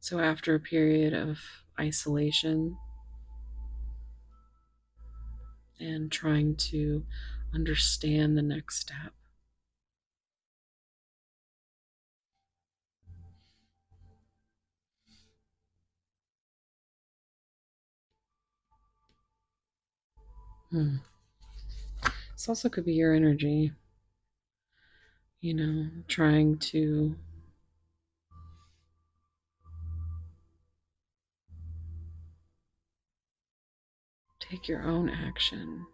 So after a period of isolation and trying to understand the next step, this also could be your energy, trying to take your own action,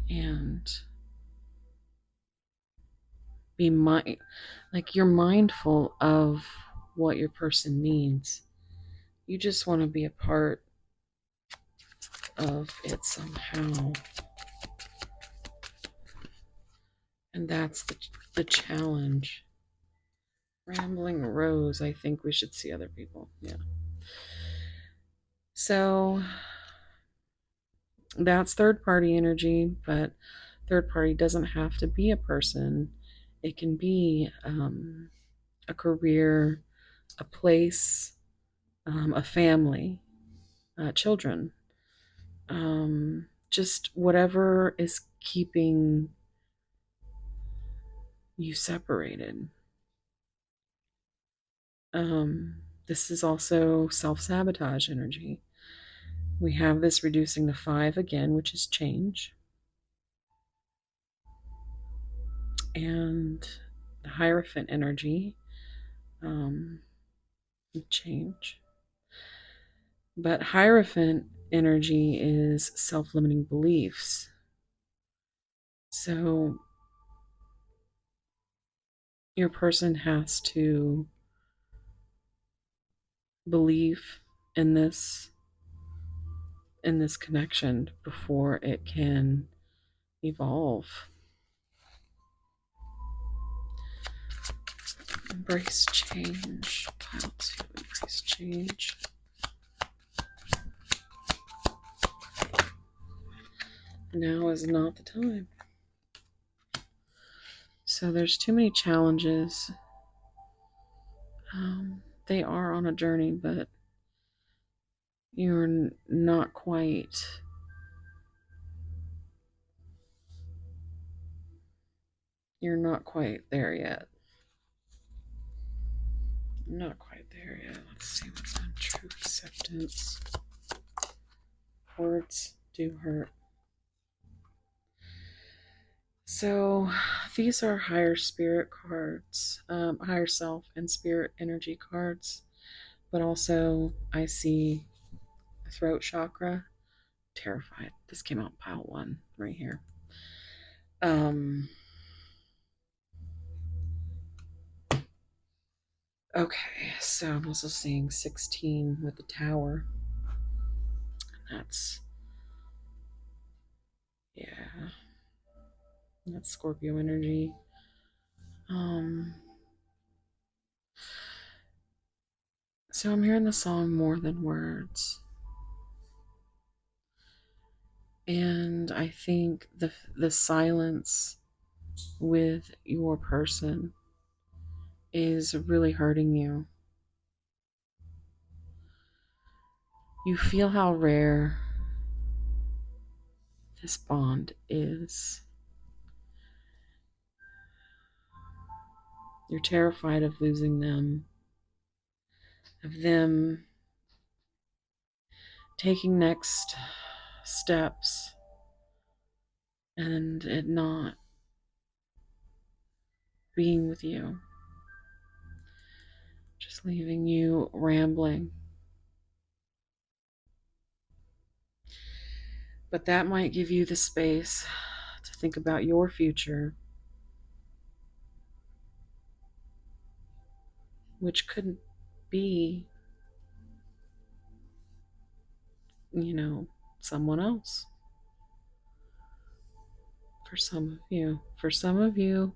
and you're mindful of what your person needs. You just want to be a part of it somehow. And that's the challenge. Rambling Rose, I think we should see other people. Yeah. So that's third party energy, but third party doesn't have to be a person. It can be a career, a place, a family, children, just whatever is keeping you separated. This is also self-sabotage energy. We have this reducing to 5 again, which is change. And the Hierophant energy, change. But Hierophant energy is self-limiting beliefs. So your person has to believe in this connection before it can evolve. Embrace change. Pile 2, embrace change. Now is not the time. So there's too many challenges. They are on a journey, but you're not quite there yet. Not quite there yet. Let's see what's on true acceptance. Words do hurt. So these are higher spirit cards, higher self and spirit energy cards. But also I see throat chakra. Terrified. This came out pile 1 right here. Okay, so I'm also seeing 16 with the tower. That's Scorpio energy. So I'm hearing the song More Than Words. And I think the silence with your person is really hurting you. You feel how rare this bond is. You're terrified of losing them, of them taking next steps and it not being with you, just leaving you rambling. But that might give you the space to think about your future, which could be, someone else. For some of you. For some of you,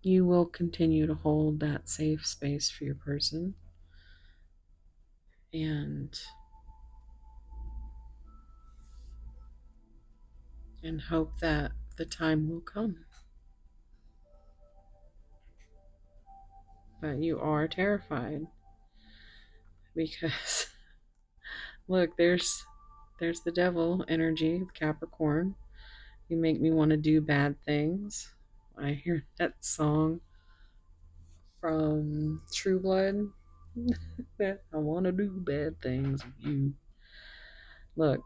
you will continue to hold that safe space for your person and hope that the time will come. But you are terrified because look, there's the devil energy, Capricorn. You make me want to do bad things. I hear that song from True Blood. I want to do bad things with you. Look.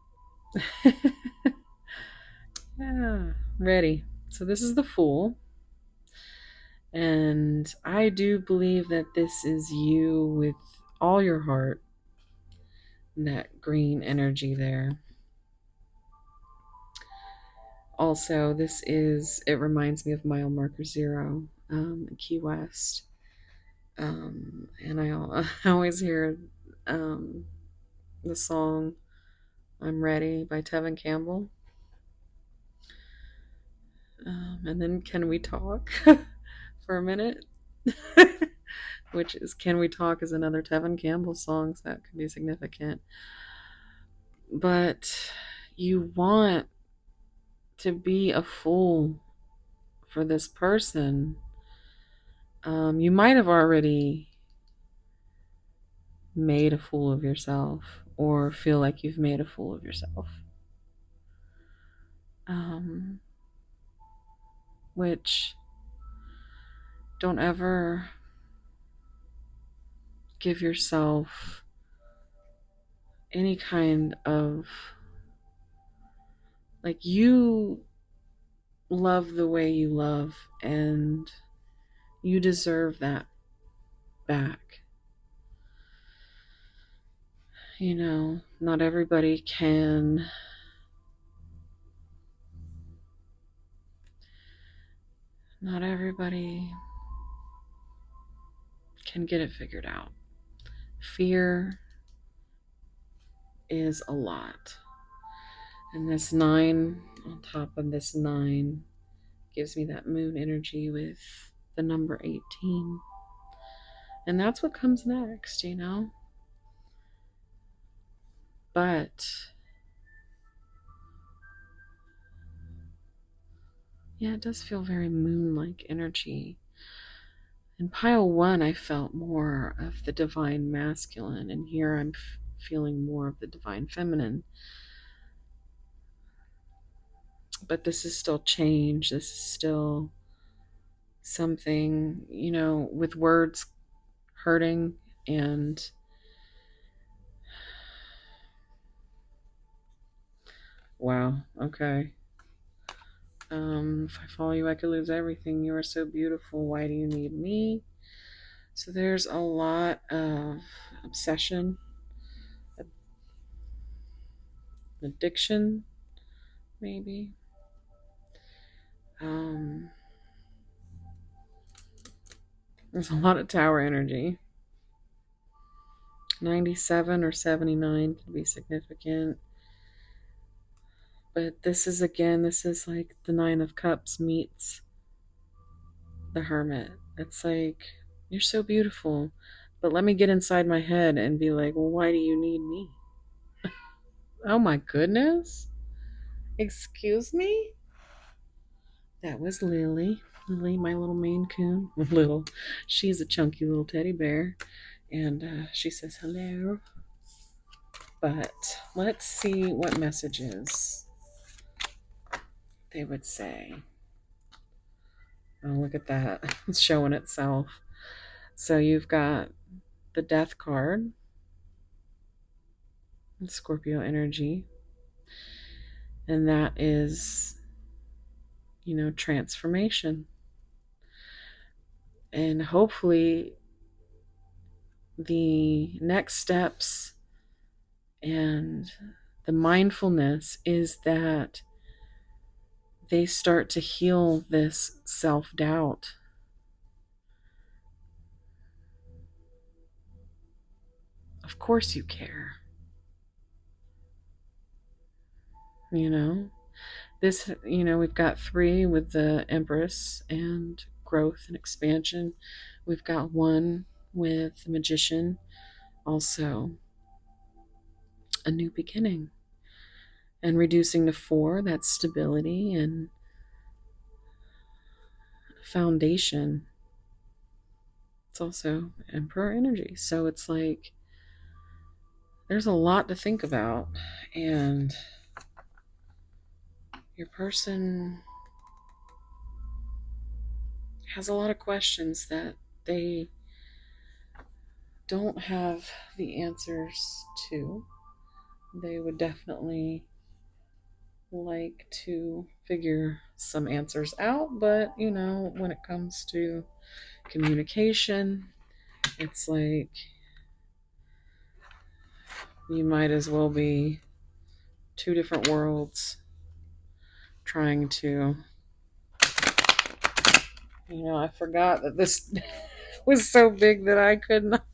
Yeah, ready. So this is the Fool. And I do believe that this is you with all your heart. that green energy there. Also, it reminds me of mile marker 0 in Key West. And I always hear the song I'm Ready by Tevin Campbell. And then Can We Talk for a minute? Which is Can We Talk is another Tevin Campbell song, so that could be significant. But you want to be a fool for this person. You might have already made a fool of yourself or feel like you've made a fool of yourself. Which don't ever give yourself any kind of, like, you love the way you love and you deserve that back. You know, not everybody can get it figured out. Fear is a lot. And this 9 on top of this 9 gives me that moon energy with the number 18. And that's what comes next, you know? But yeah, it does feel very moon-like energy. In pile 1, I felt more of the divine masculine, and here I'm feeling more of the divine feminine. But this is still change. This is still something, you know, with words hurting and wow, okay. If I follow you, I could lose everything. You are so beautiful. Why do you need me? So there's a lot of obsession, addiction, maybe. There's a lot of tower energy. 97 or 79 could be significant. But this is like the 9 of Cups meets the Hermit. It's like, you're so beautiful, but let me get inside my head and be like, well, why do you need me? Oh my goodness. Excuse me? That was Lily. Lily, my little Maine Coon. Little. She's a chunky little teddy bear. And she says hello. But let's see what messages they would say. Oh, look at that. It's showing itself. So you've got the Death card. Scorpio energy. And that is, you know, transformation. And hopefully the next steps and the mindfulness is that they start to heal this self-doubt. Of course you care. You know, this, you know, we've got 3 with the Empress and growth and expansion. We've got 1 with the Magician, also a new beginning. And reducing to 4, that's stability and foundation. It's also Emperor energy. So it's like there's a lot to think about, and your person has a lot of questions that they don't have the answers to. They would definitely like to figure some answers out, but you know, when it comes to communication, it's like You might as well be two different worlds trying to, I forgot that this was so big that I could not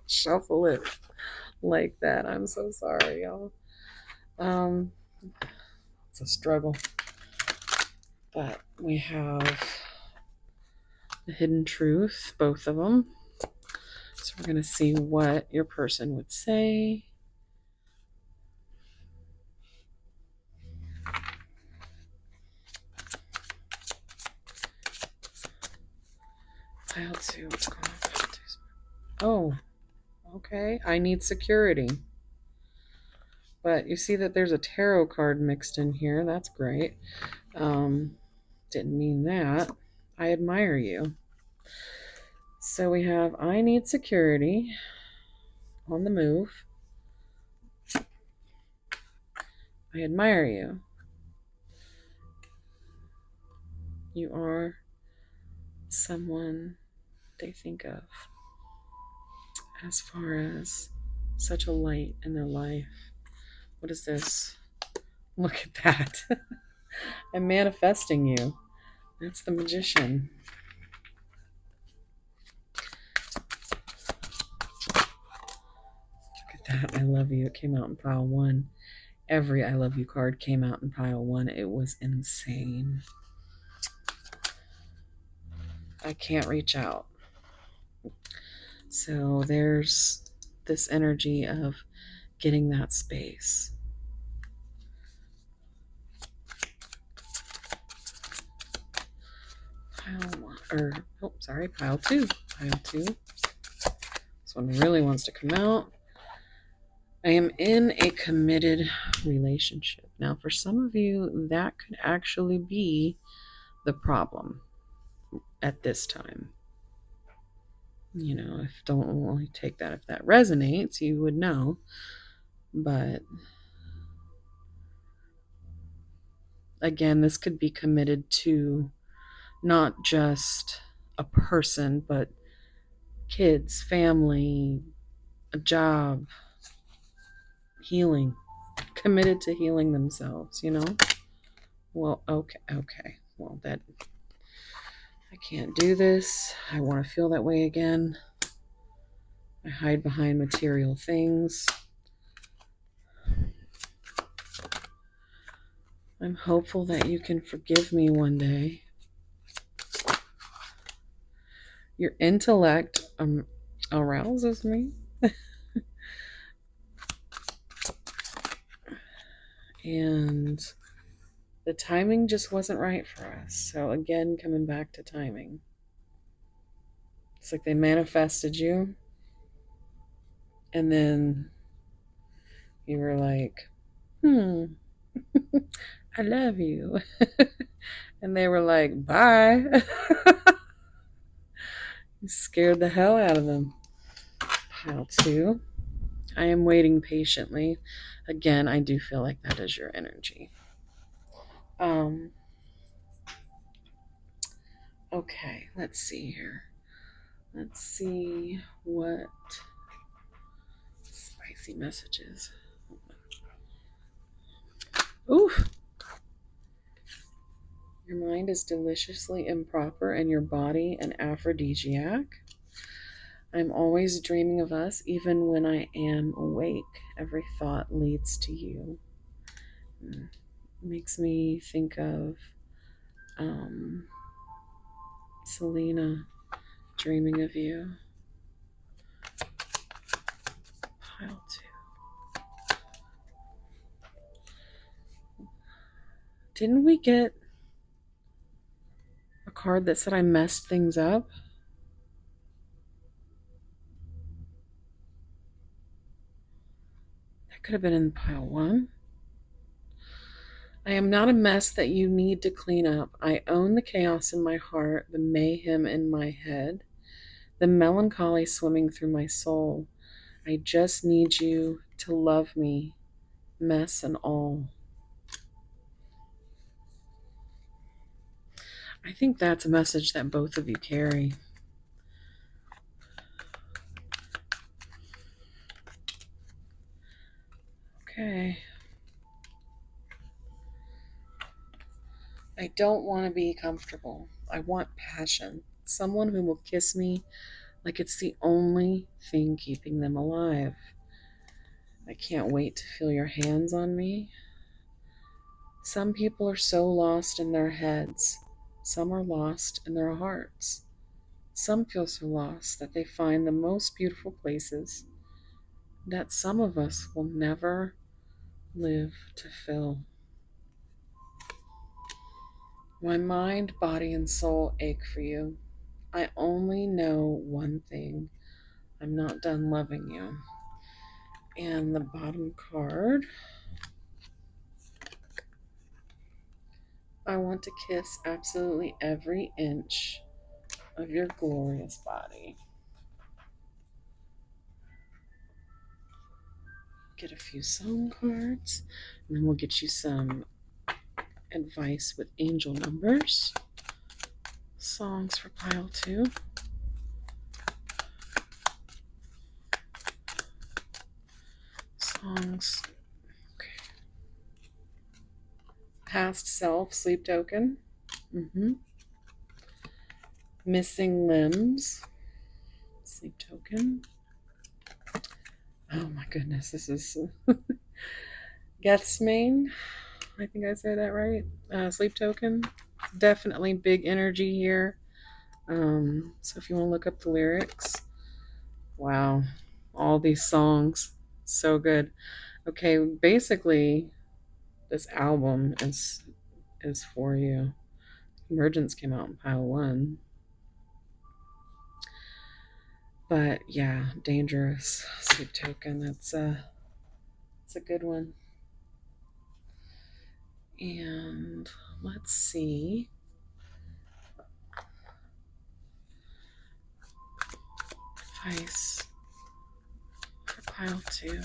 shuffle it like that. I'm so sorry, y'all. It's a struggle. But we have the hidden truth, both of them. So we're going to see what your person would say. Pile 2, what's going on? Pile 2. Oh, okay. I need security. But you see that there's a tarot card mixed in here. That's great. Didn't mean that. I admire you. So we have I need security on the move. I admire you. You are someone they think of as far as such a light in their life. What is this? Look at that. I'm manifesting you. That's the Magician. Look at that. I love you. It came out in pile 1. Every I love you card came out in pile 1. It was insane. I can't reach out. So there's this energy of getting that space. Pile 1, pile 2. Pile 2. This one really wants to come out. I am in a committed relationship. Now, for some of you, that could actually be the problem at this time. Don't only take that if that resonates, you would know. But again, this could be committed to not just a person, but kids, family, a job, healing, committed to healing themselves, Well, okay. Well, I can't do this. I want to feel that way again. I hide behind material things. I'm hopeful that you can forgive me one day. Your intellect arouses me. And the timing just wasn't right for us. So again, coming back to timing. It's like they manifested you. And then you were like, I love you. And they were like, bye. You scared the hell out of them. Pile 2. I am waiting patiently. Again, I do feel like that is your energy. Okay, let's see here. Let's see what spicy messages. Ooh. Your mind is deliciously improper and your body an aphrodisiac. I'm always dreaming of us, even when I am awake. Every thought leads to you. Makes me think of Selena dreaming of you. Pile 2. Didn't we get a card that said I messed things up? That could have been in pile 1. I am not a mess that you need to clean up. I own the chaos in my heart, the mayhem in my head, the melancholy swimming through my soul. I just need you to love me, mess and all. I think that's a message that both of you carry. Okay. I don't want to be comfortable. I want passion. Someone who will kiss me like it's the only thing keeping them alive. I can't wait to feel your hands on me. Some people are so lost in their heads. Some are lost in their hearts. Some feel so lost that they find the most beautiful places that some of us will never live to fill. My mind, body, and soul ache for you. I only know one thing. I'm not done loving you. And the bottom card, I want to kiss absolutely every inch of your glorious body. Get a few song cards, and then we'll get you some advice with angel numbers. Songs for pile 2. Songs. Okay. Past self, sleep token. Missing limbs, sleep token. Oh my goodness, this is Gethsemane. I think I said that right. Sleep token. Definitely big energy here. So if you want to look up the lyrics, wow, all these songs, so good. Okay, basically, this album is for you. Emergence came out in pile 1. But yeah, dangerous sleep token. It's a good one. And let's see. Advice for pile 2.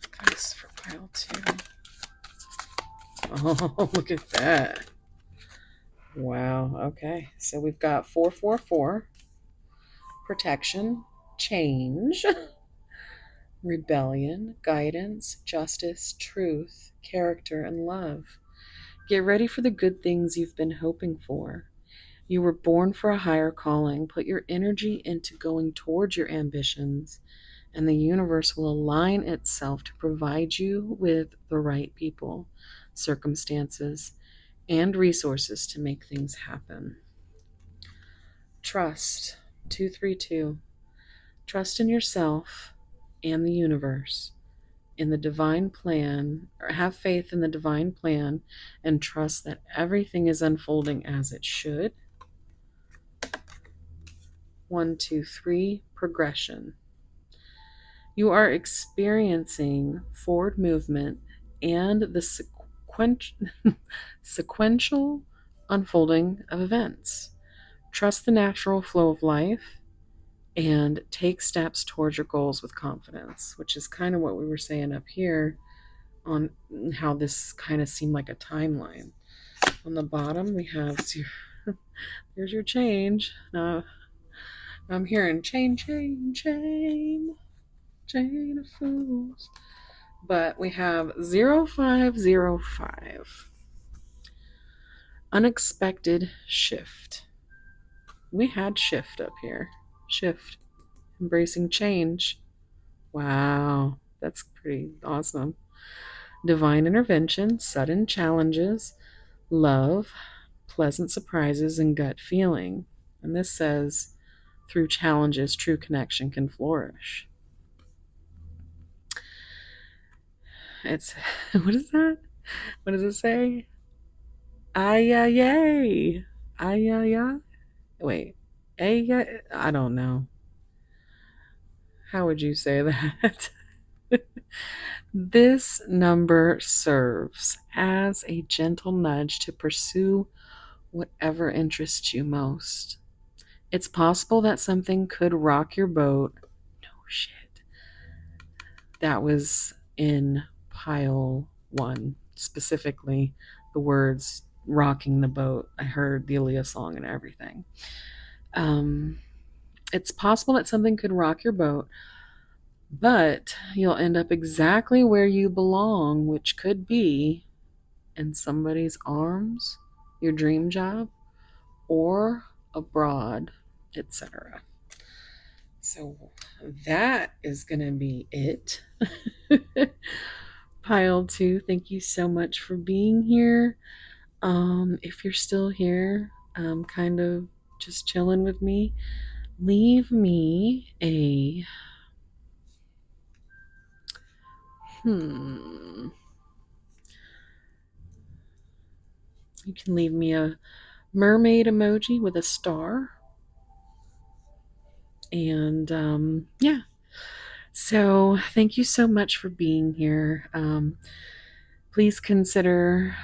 Advice for pile 2. Oh, look at that. Wow. Okay. So we've got 444. Protection, change, rebellion, guidance, justice, truth, character, and love. Get ready for the good things you've been hoping for. You were born for a higher calling. Put your energy into going towards your ambitions, and the universe will align itself to provide you with the right people, circumstances, and resources to make things happen. Trust, 232. Trust in yourself and the universe, in the divine plan, or have faith in the divine plan, and trust that everything is unfolding as it should. 1, 2, 3, progression. You are experiencing forward movement and the sequential unfolding of events. Trust the natural flow of life and take steps towards your goals with confidence, which is kind of what we were saying up here on how this kind of seemed like a timeline. On the bottom, we have here's your change. I'm hearing chain, chain, chain, chain of fools. But we have 0505. Unexpected shift. We had shift up here. Shift. Embracing change. Wow. That's pretty awesome. Divine intervention, sudden challenges, love, pleasant surprises, and gut feeling. And this says, through challenges, true connection can flourish. It's, what is that? What does it say? Ay-ya-yay. Ay-ya-ya. Wait. Ay-ya. I don't know. How would you say that? This number serves as a gentle nudge to pursue whatever interests you most. It's possible that something could rock your boat. No shit. That was in pile 1, specifically the words rocking the boat. I heard the Aaliyah song and everything. It's possible that something could rock your boat, But you'll end up exactly where you belong, which could be in somebody's arms, your dream job, or abroad, etc. So that is going to be it. Pile 2, thank you so much for being here. If you're still here, kind of just chilling with me, leave me a you can leave me a mermaid emoji with a star. And yeah, so thank you so much for being here. Please consider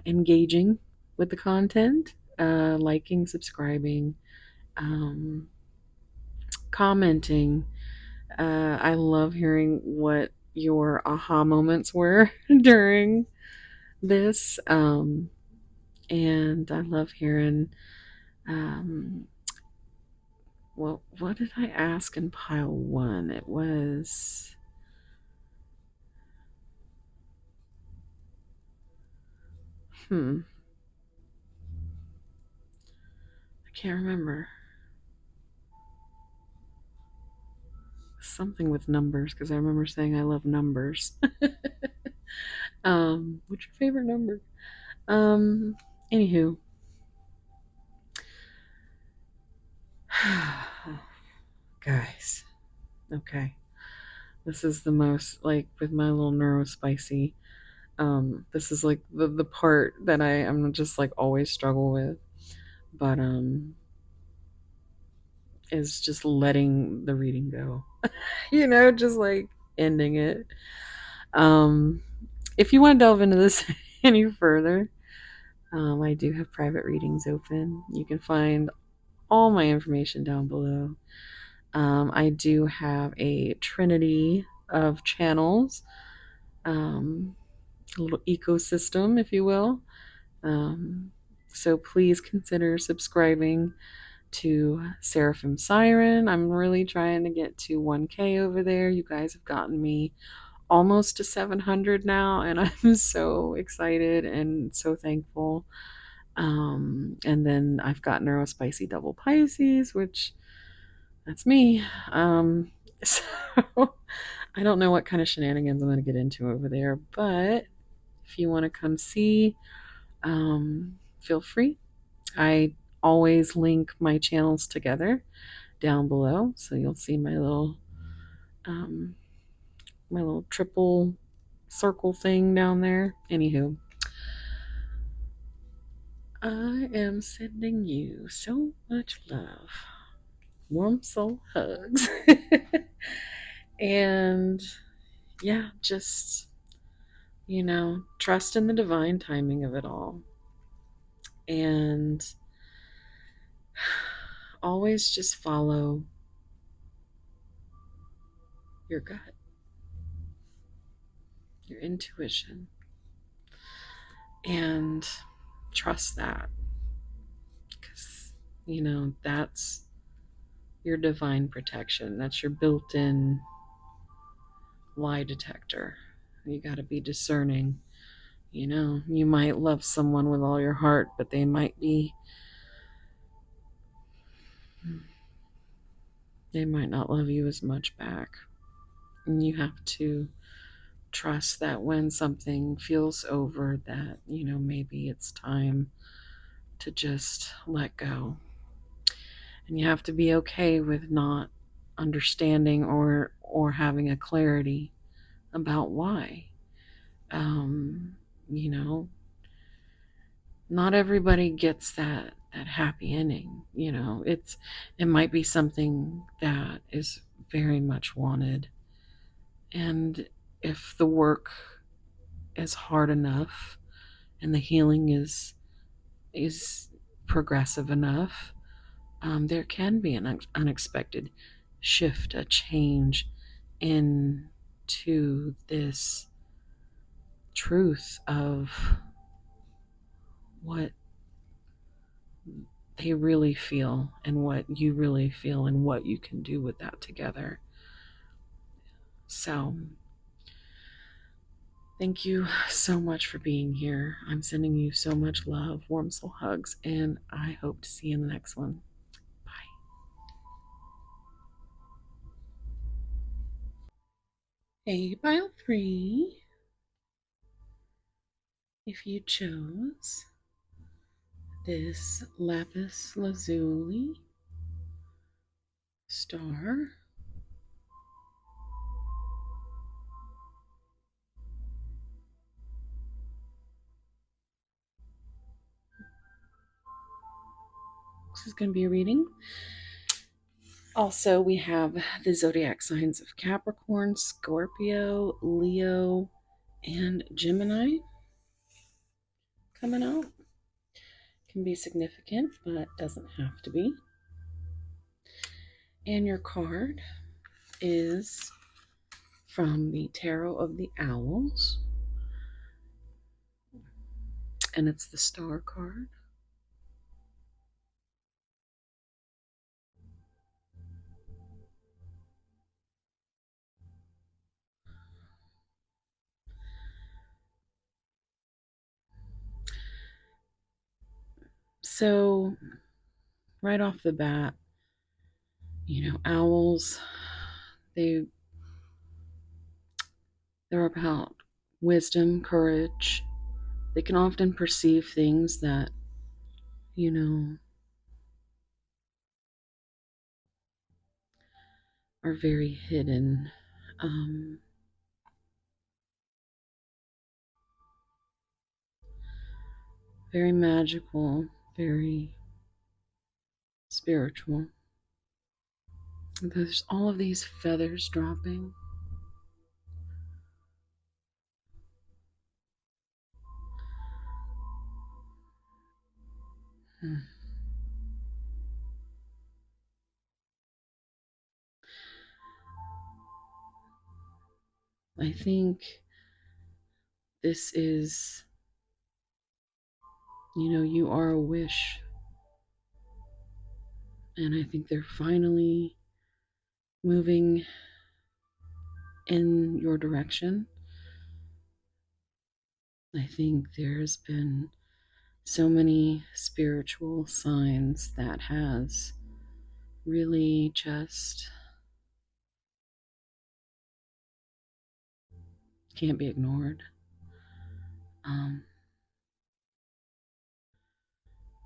engaging with the content, liking, subscribing, commenting. I love hearing what your aha moments were during this. And I love hearing, well, what did I ask in pile 1? It was, I can't remember. Something with numbers, because I remember saying I love numbers. What's your favorite number? Anywho. Guys. Okay. This is the most, like, with my little neurospicy. This is like the part that I'm just like always struggle with. But is just letting the reading go. Just like ending it. If you want to delve into this any further, I do have private readings open. You can find all my information down below. I do have a trinity of channels, a little ecosystem, if you will. So please consider subscribing to Seraphim Siren. I'm really trying to get to 1K over there. You guys have gotten me almost to 700 now, and I'm so excited and so thankful. And then I've got Neurospicy Double Pisces, which that's me. So I don't know what kind of shenanigans I'm going to get into over there, but if you want to come see, feel free. I always link my channels together down below, so you'll see my little triple circle thing down there. Anywho, I am sending you so much love, warm soul hugs, and yeah, just trust in the divine timing of it all, and always just follow your gut, your intuition, and trust that, because that's your divine protection. That's your built-in lie detector. You got to be discerning. You might love someone with all your heart, but they might not love you as much back. And you have to trust that when something feels over, that maybe it's time to just let go. And you have to be okay with not understanding or having a clarity about why. You know, not everybody gets that happy ending. It might be something that is very much wanted, and if the work is hard enough and the healing is progressive enough, there can be an unexpected shift, a change into this truth of what they really feel and what you really feel and what you can do with that together. So, thank you so much for being here. I'm sending you so much love, warm soul hugs, and I hope to see you in the next one. Bye. Hey, pile 3. If you chose this Lapis Lazuli star, this is going to be a reading. Also, we have the zodiac signs of Capricorn, Scorpio, Leo, and Gemini coming out. Can be significant, but doesn't have to be. And your card is from the Tarot of the Owls, and it's the Star card. So, right off the bat, owls, they're about wisdom, courage. They can often perceive things that, are very hidden. Very magical, very spiritual. There's all of these feathers dropping. I think this is, you are a wish. And I think they're finally moving in your direction. I think there's been so many spiritual signs that has really just can't be ignored.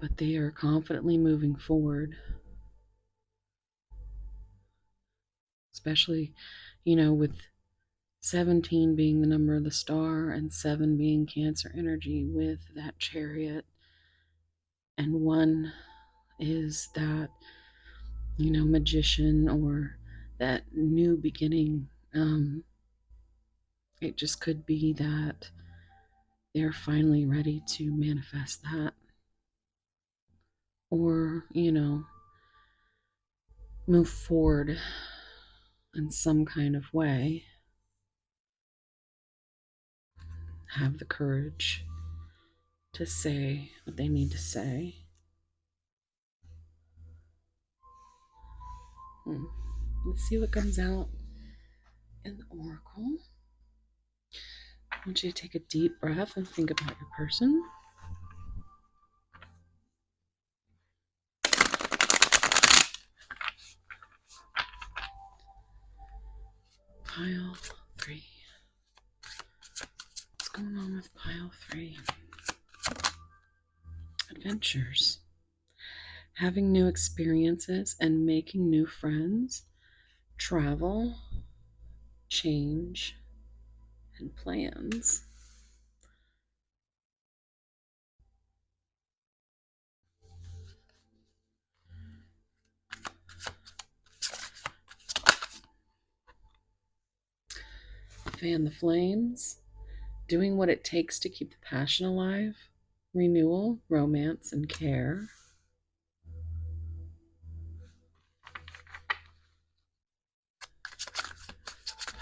But they are confidently moving forward, especially, with 17 being the number of the star and 7 being Cancer energy with that Chariot, and 1 is that, Magician or that new beginning. It just could be that they're finally ready to manifest that, or, move forward in some kind of way, have the courage to say what they need to say. Let's see what comes out in the oracle. I want you to take a deep breath and think about your person. Pile 3. What's going on with pile 3? Adventures. Having new experiences and making new friends. Travel. Change. And plans. Fan the flames. Doing what it takes to keep the passion alive. Renewal, romance, and care.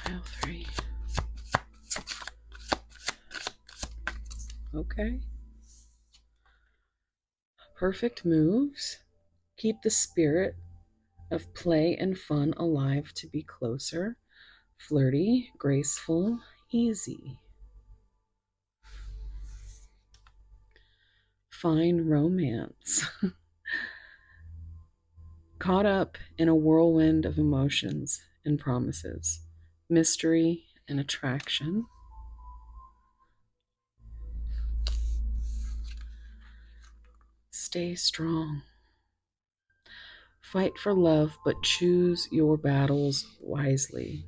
Pile 3. Okay. Perfect moves. Keep the spirit of play and fun alive to be closer. flirty, graceful, easy. Fine romance. Caught up in a whirlwind of emotions and promises, mystery and attraction. Stay strong. Fight for love, but choose your battles wisely.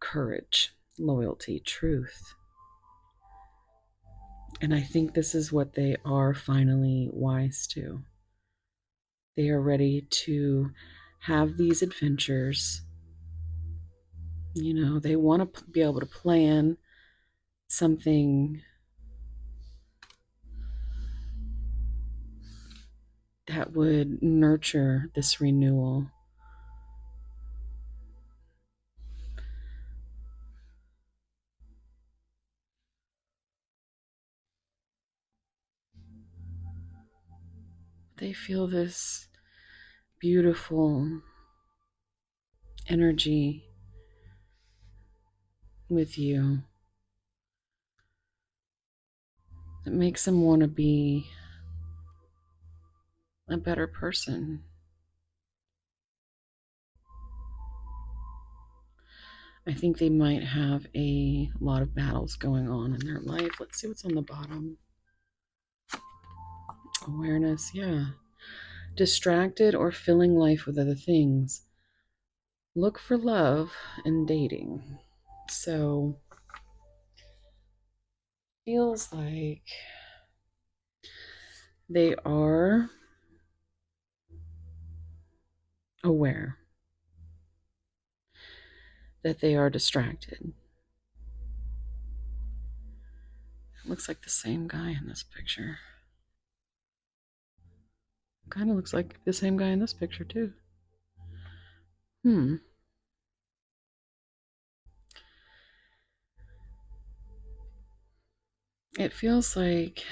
Courage, loyalty, truth. And I think this is what they are finally wise to. They are ready to have these adventures. You know, they want to be able to plan something that would nurture this renewal. They feel this beautiful energy with you that makes them want to be a better person. I think they might have a lot of battles going on in their life. Let's see what's on the bottom. Awareness, yeah. Distracted or filling life with other things. Look for love and dating. So, feels like they are aware that they are distracted. It looks like the same guy in this picture. Kind of looks like the same guy in this picture, too. It feels like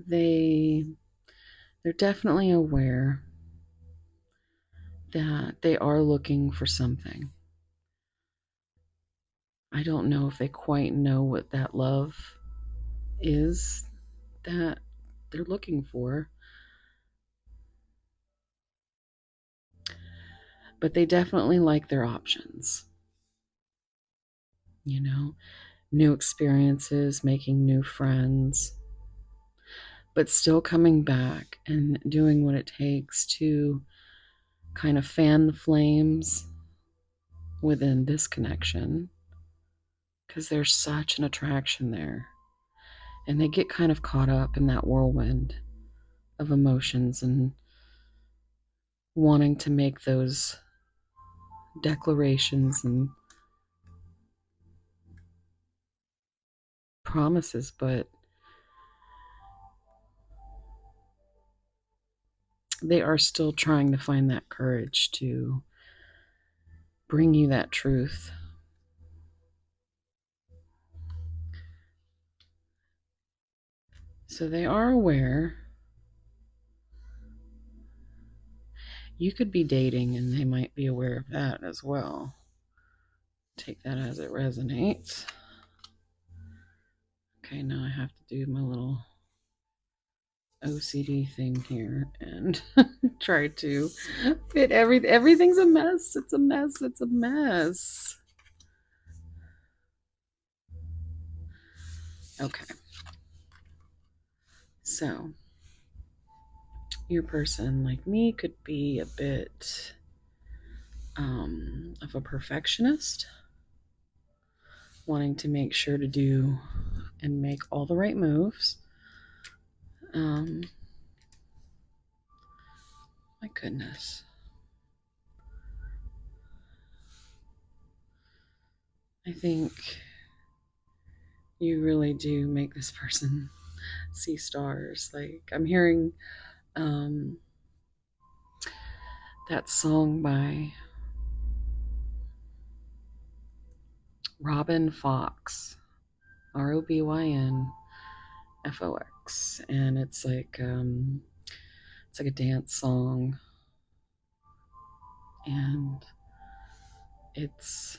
they're definitely aware that they are looking for something. I don't know if they quite know what that love is that they're looking for, but they definitely like their options. You know, new experiences, making new friends, but still coming back and doing what it takes to kind of fan the flames within this connection, because there's such an attraction there. And they get kind of caught up in that whirlwind of emotions and wanting to make those declarations and promises, but they are still trying to find that courage to bring you that truth. So they are aware. You could be dating and they might be aware of that as well. Take that as it resonates. Okay, now I have to do my little OCD thing here and try to fit everything. Everything's a mess. It's a mess. It's a mess. Okay. So, your person, like me, could be a bit of a perfectionist, wanting to make sure to do and make all the right moves. My goodness. I think you really do make this person see stars. Like, I'm hearing that song by Robin Fox, ROBYNFOX, and it's like a dance song, and it's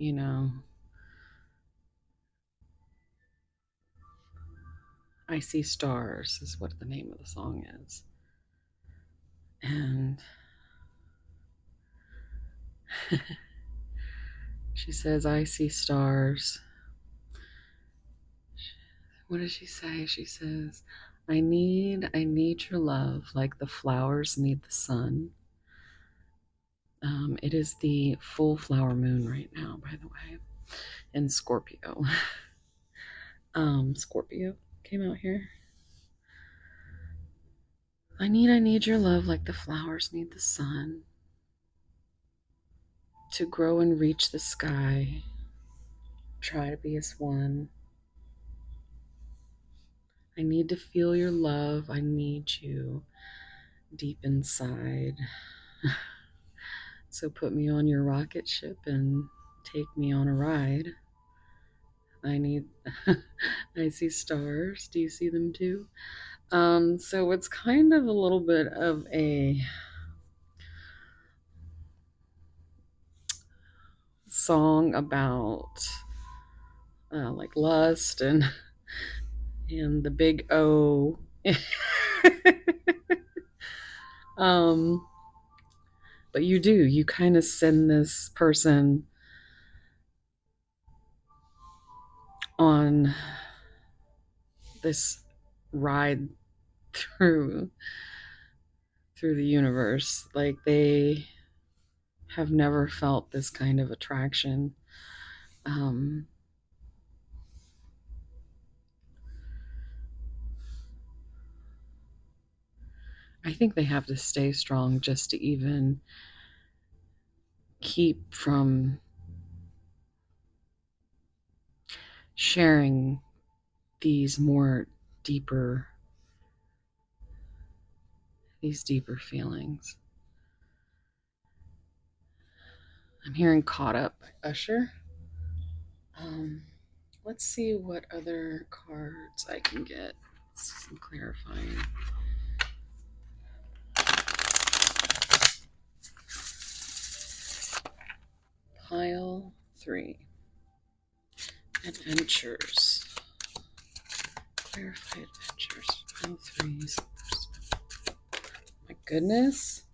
you know, I See Stars is what the name of the song is. And she says, I see stars. What does she say? She says, I need your love like the flowers need the sun. It is the full flower moon right now, by the way, in Scorpio. Scorpio came out here. I need your love like the flowers need the sun to grow and reach the sky. Try to be as one. I need to feel your love. I need you deep inside. So put me on your rocket ship and take me on a ride. I see stars. Do you see them too? So it's kind of a little bit of a song about like lust and the big O. But you kind of send this person on this ride through the universe. Like they have never felt this kind of attraction. I think they have to stay strong just to even keep from sharing these deeper feelings. I'm hearing Caught Up by Usher. Let's see what other cards I can get. Some clarifying. Pile 3. Adventures. Clarify adventures. Pile 3's. My goodness.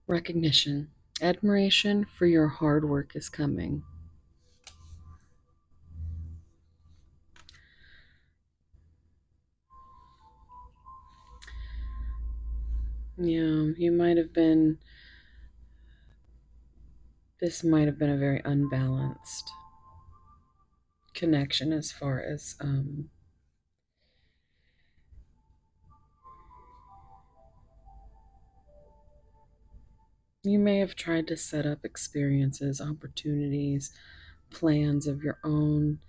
Recognition. Admiration for your hard work is coming. Yeah, this might have been a very unbalanced connection as far as you may have tried to set up experiences, opportunities, plans of your own,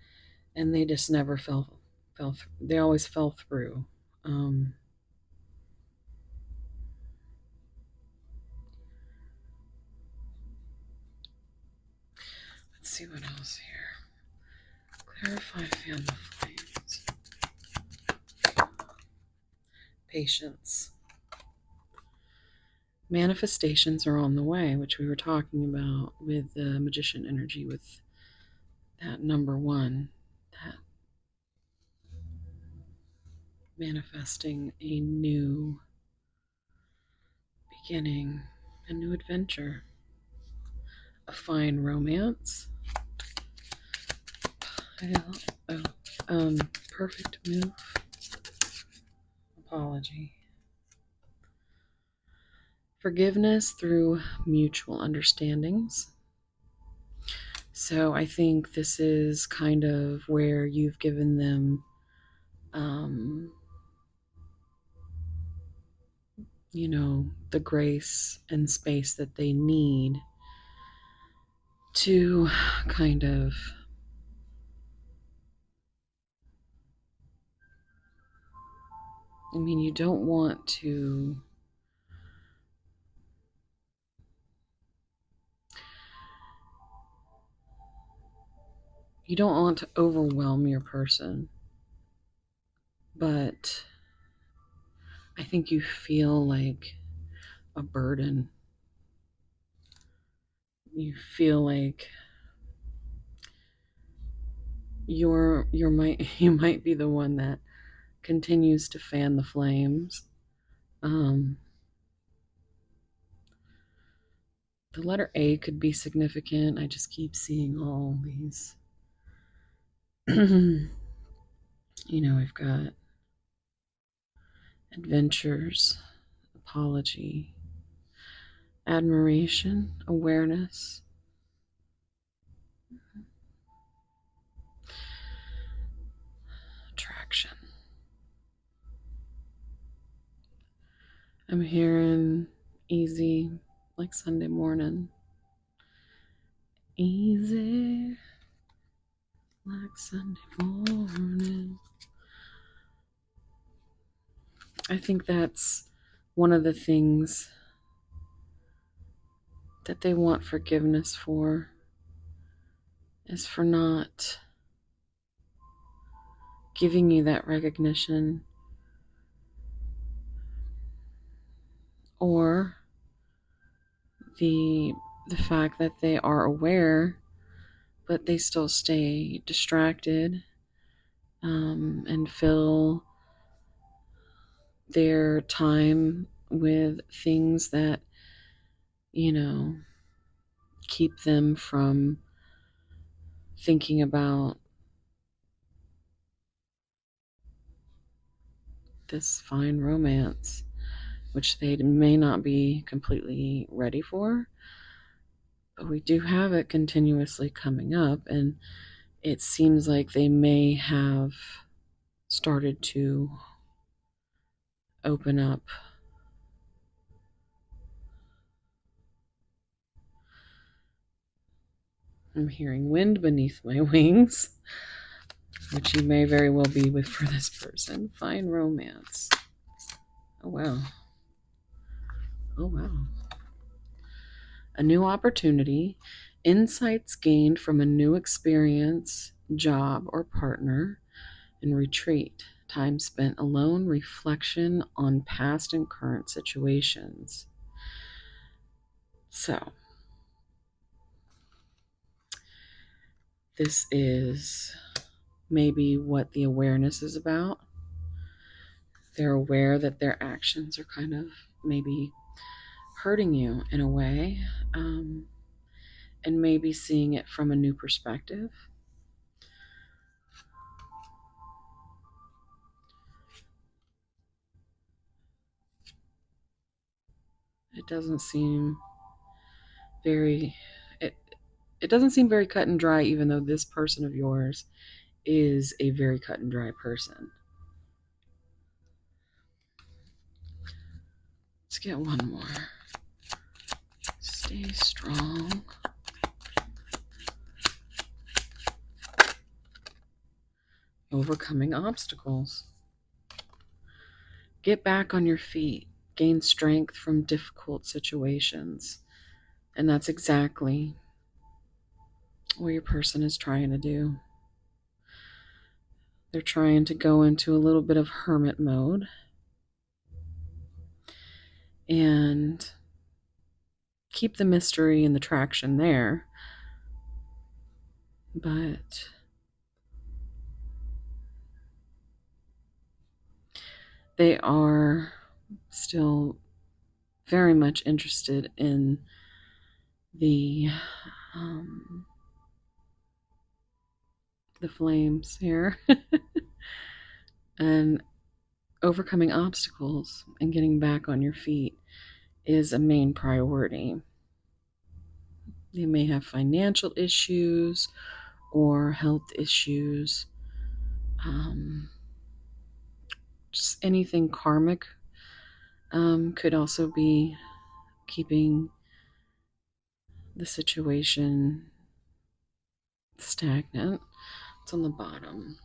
and they just never they always fell through. Let's see what else here. Clarify fan the flames. Patience. Manifestations are on the way, which we were talking about with the magician energy, with that number 1, that manifesting a new beginning, a new adventure, a fine romance. Perfect move. Apology. Forgiveness through mutual understandings. So I think this is kind of where you've given them, the grace and space that they need to kind of you don't want to overwhelm your person, but I think you feel like a burden. You feel like you might be the one that continues to fan the flames. The letter A could be significant. I just keep seeing all these. We've got adventures, apology, admiration, awareness, attraction. I'm hearing easy, like Sunday morning. Easy, like Sunday morning. I think that's one of the things that they want forgiveness for, is for not giving you that recognition, or the fact that they are aware but they still stay distracted, and fill their time with things that keep them from thinking about this fine romance, which they may not be completely ready for, but we do have it continuously coming up, and it seems like they may have started to open up. I'm hearing wind beneath my wings, which you may very well be with for this person. Fine romance. Oh, wow. Oh, wow. A new opportunity, insights gained from a new experience, job, or partner, and retreat. Time spent alone, reflection on past and current situations. So, this is maybe what the awareness is about. They're aware that their actions are kind of maybe hurting you in a way, and maybe seeing it from a new perspective. It doesn't seem very it doesn't seem very cut and dry, even though this person of yours is a very cut and dry person. Let's get one more. Stay strong. Overcoming obstacles. Get back on your feet. Gain strength from difficult situations. And that's exactly what your person is trying to do. They're trying to go into a little bit of hermit mode and keep the mystery and the traction there. But they are still very much interested in the flames here and overcoming obstacles and getting back on your feet is a main priority. They may have financial issues or health issues, just anything karmic could also be keeping the situation stagnant. It's on the bottom.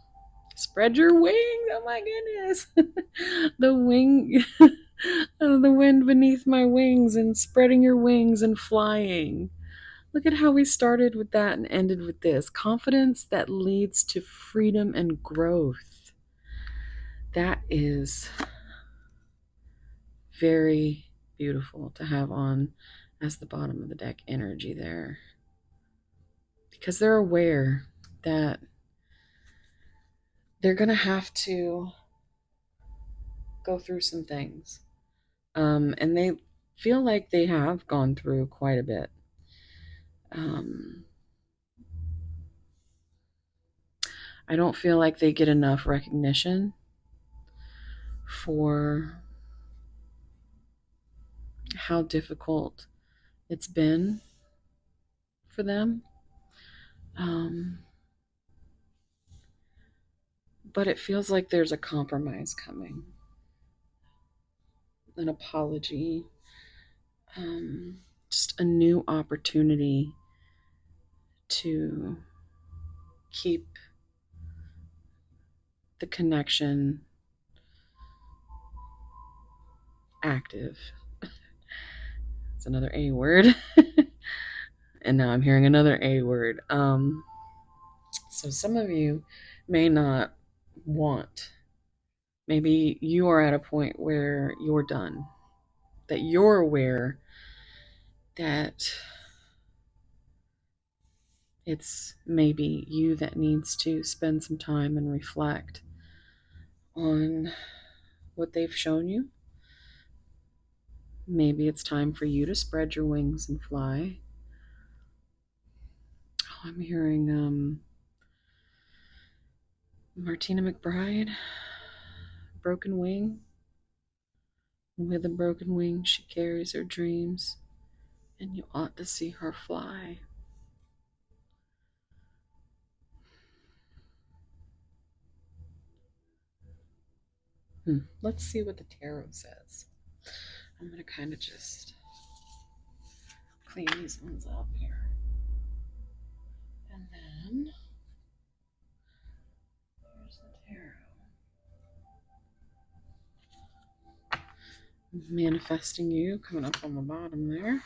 Spread your wings. Oh my goodness. The wind beneath my wings, and spreading your wings and flying. Look at how we started with that and ended with this. Confidence that leads to freedom and growth. That is very beautiful to have on as the bottom of the deck energy there. Because they're aware that they're going to have to go through some things. And they feel like they have gone through quite a bit. I don't feel like they get enough recognition for how difficult it's been for them. But it feels like there's a compromise coming, an apology, just a new opportunity to keep the connection active. It's another A word. And now I'm hearing another A word. So some of you may not want, maybe you are at a point where you're done, that you're aware that it's maybe you that needs to spend some time and reflect on what they've shown you. Maybe it's time for you to spread your wings and fly. Oh, I'm hearing Martina McBride, broken wing. With a broken wing, she carries her dreams, and you ought to see her fly. Let's see what the tarot says. I'm going to kind of just clean these ones up here. And then, here's the tarot. Manifesting you, coming up on the bottom there.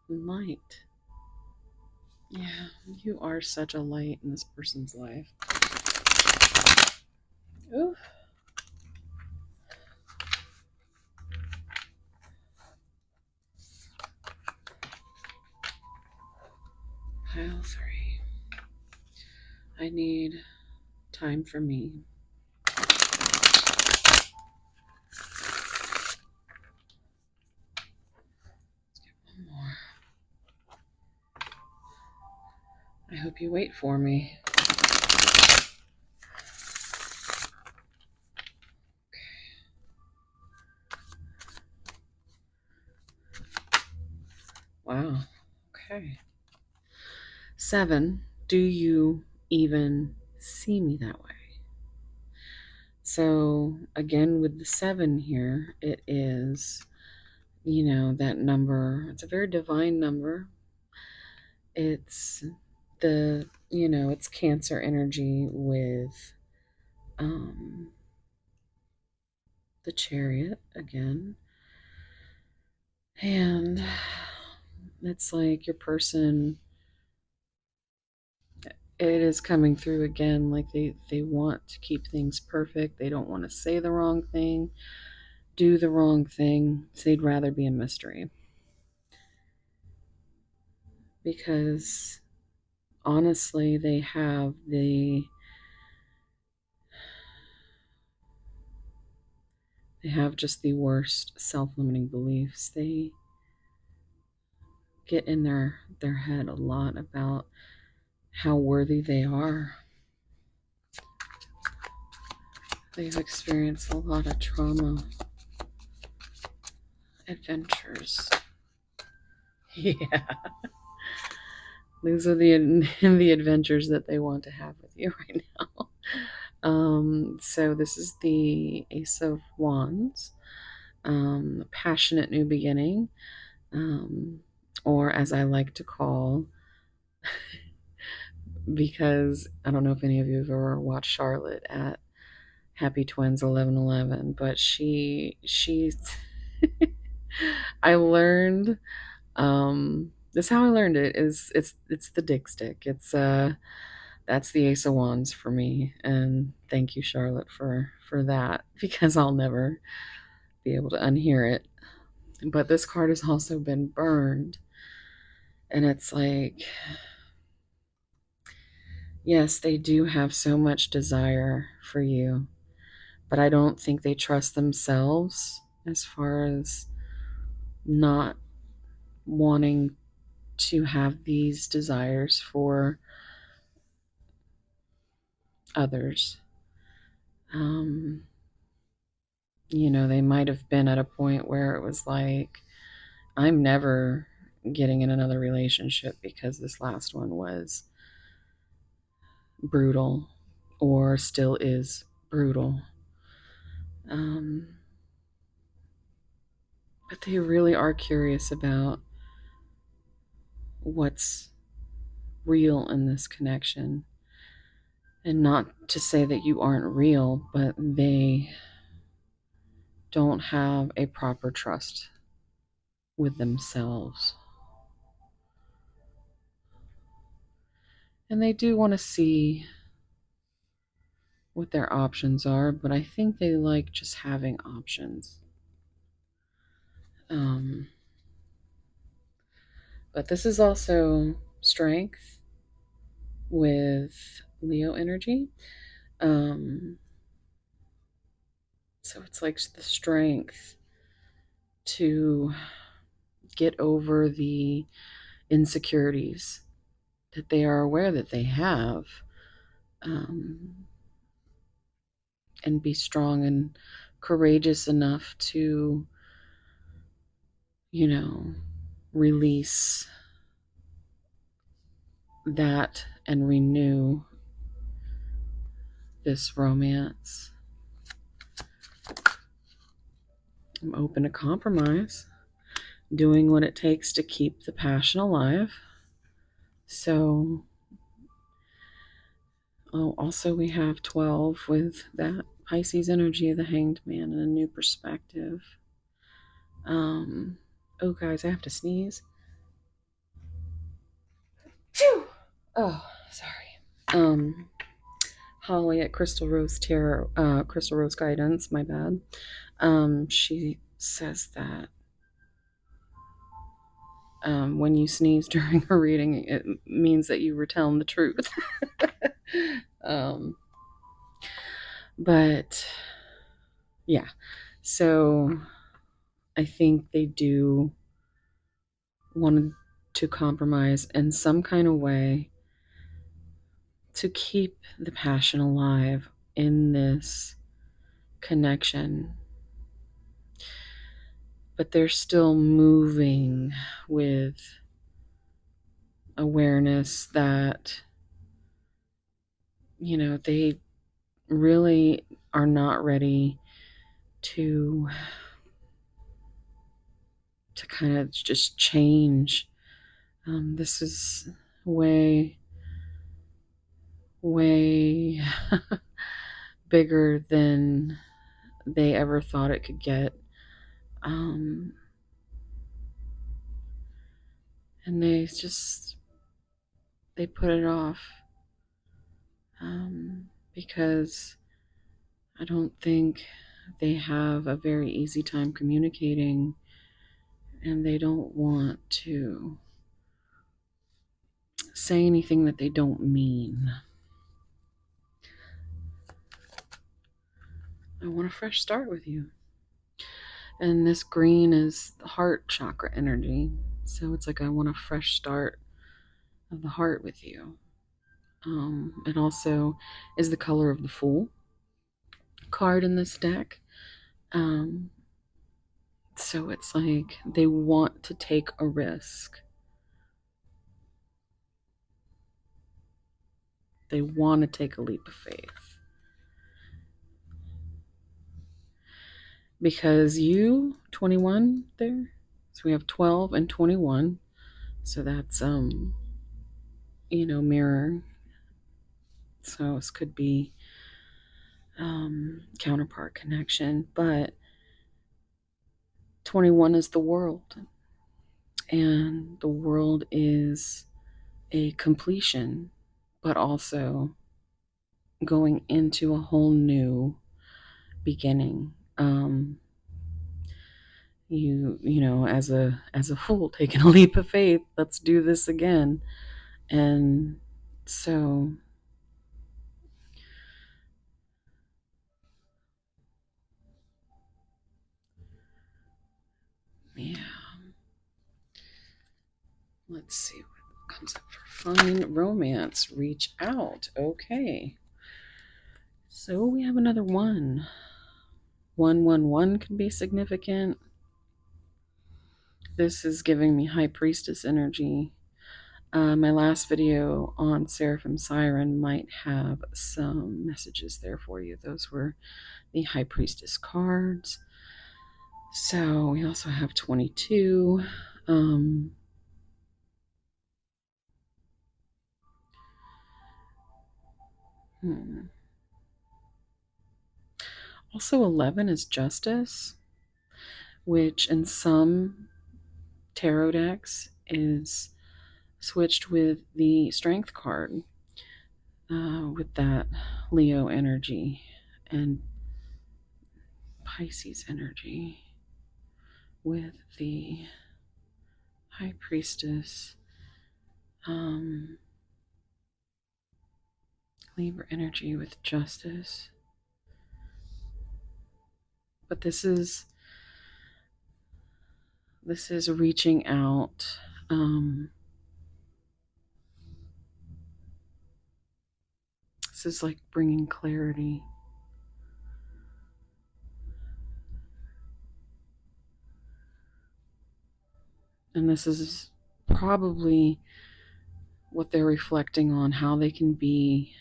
Light. Yeah, you are such a light in this person's life. Oof. Pile 3. I need time for me. Let's get one more. I hope you wait for me. Wow. Okay. 7. Do you even see me that way? So again, with the 7 here, it is, that number. It's a very divine number. It's it's Cancer energy with the Chariot again. And it's like your person, it is coming through again, like they want to keep things perfect. They don't want to say the wrong thing, do the wrong thing. So they'd rather be a mystery. Because honestly, they have just the worst self-limiting beliefs. They get in their head a lot about how worthy they are. They've experienced a lot of trauma, adventures. Yeah. These are the adventures that they want to have with you right now. So this is the Ace of Wands, passionate new beginning, or as I like to call, because I don't know if any of you have ever watched Charlotte at Happy Twins 1111, but she's I learned this is how I learned it, is it's the dick stick. It's that's the Ace of Wands for me, and thank you, Charlotte, for that, because I'll never be able to unhear it. But this card has also been burned, and it's like Yes, they do have so much desire for you, but I don't think they trust themselves as far as not wanting to have these desires for others. Um, they might have been at a point where it was like, I'm never getting in another relationship because this last one was brutal or still is brutal. But they really are curious about what's real in this connection. And not to say that you aren't real, but they don't have a proper trust with themselves. And they do want to see what their options are, but I think they like just having options. But this is also strength with Leo energy. So it's like the strength to get over the insecurities that they are aware that they have, and be strong and courageous enough to, release that and renew this romance. I'm open to compromise, doing what it takes to keep the passion alive. So, also we have 12 with that Pisces energy of the Hanged Man and a new perspective. Guys, I have to sneeze. Phew! Oh, sorry. Holly at Crystal Rose Guidance, my bad. She says that when you sneeze during her reading, it means that you were telling the truth. But yeah, so I think they do want to compromise in some kind of way to keep the passion alive in this connection. But they're still moving with awareness that, they really are not ready to kind of just change. This is way bigger than they ever thought it could get. And they put it off, because I don't think they have a very easy time communicating, and they don't want to say anything that they don't mean. I want a fresh start with you. And this green is the heart chakra energy. So it's like I want a fresh start of the heart with you. It also is the color of the Fool card in this deck. So it's like they want to take a risk. They want to take a leap of faith. Because you, 21 there, so we have 12 and 21. So that's, mirror. So this could be counterpart connection, but 21 is the world, and the world is a completion, but also going into a whole new beginning. As a fool taking a leap of faith, let's do this again. And so Let's see what comes up for fine romance. Reach out. Okay. So we have another 1. 111 could be significant. This is giving me High Priestess energy. My last video on Seraphim Siren might have some messages there for you. Those were the High Priestess cards. So we also have 22. Also 11 is Justice, which in some tarot decks is switched with the Strength card, with that Leo energy and Pisces energy, with the High Priestess, Libra energy with Justice. But this is reaching out. This is like bringing clarity. And this is probably what they're reflecting on, how they can be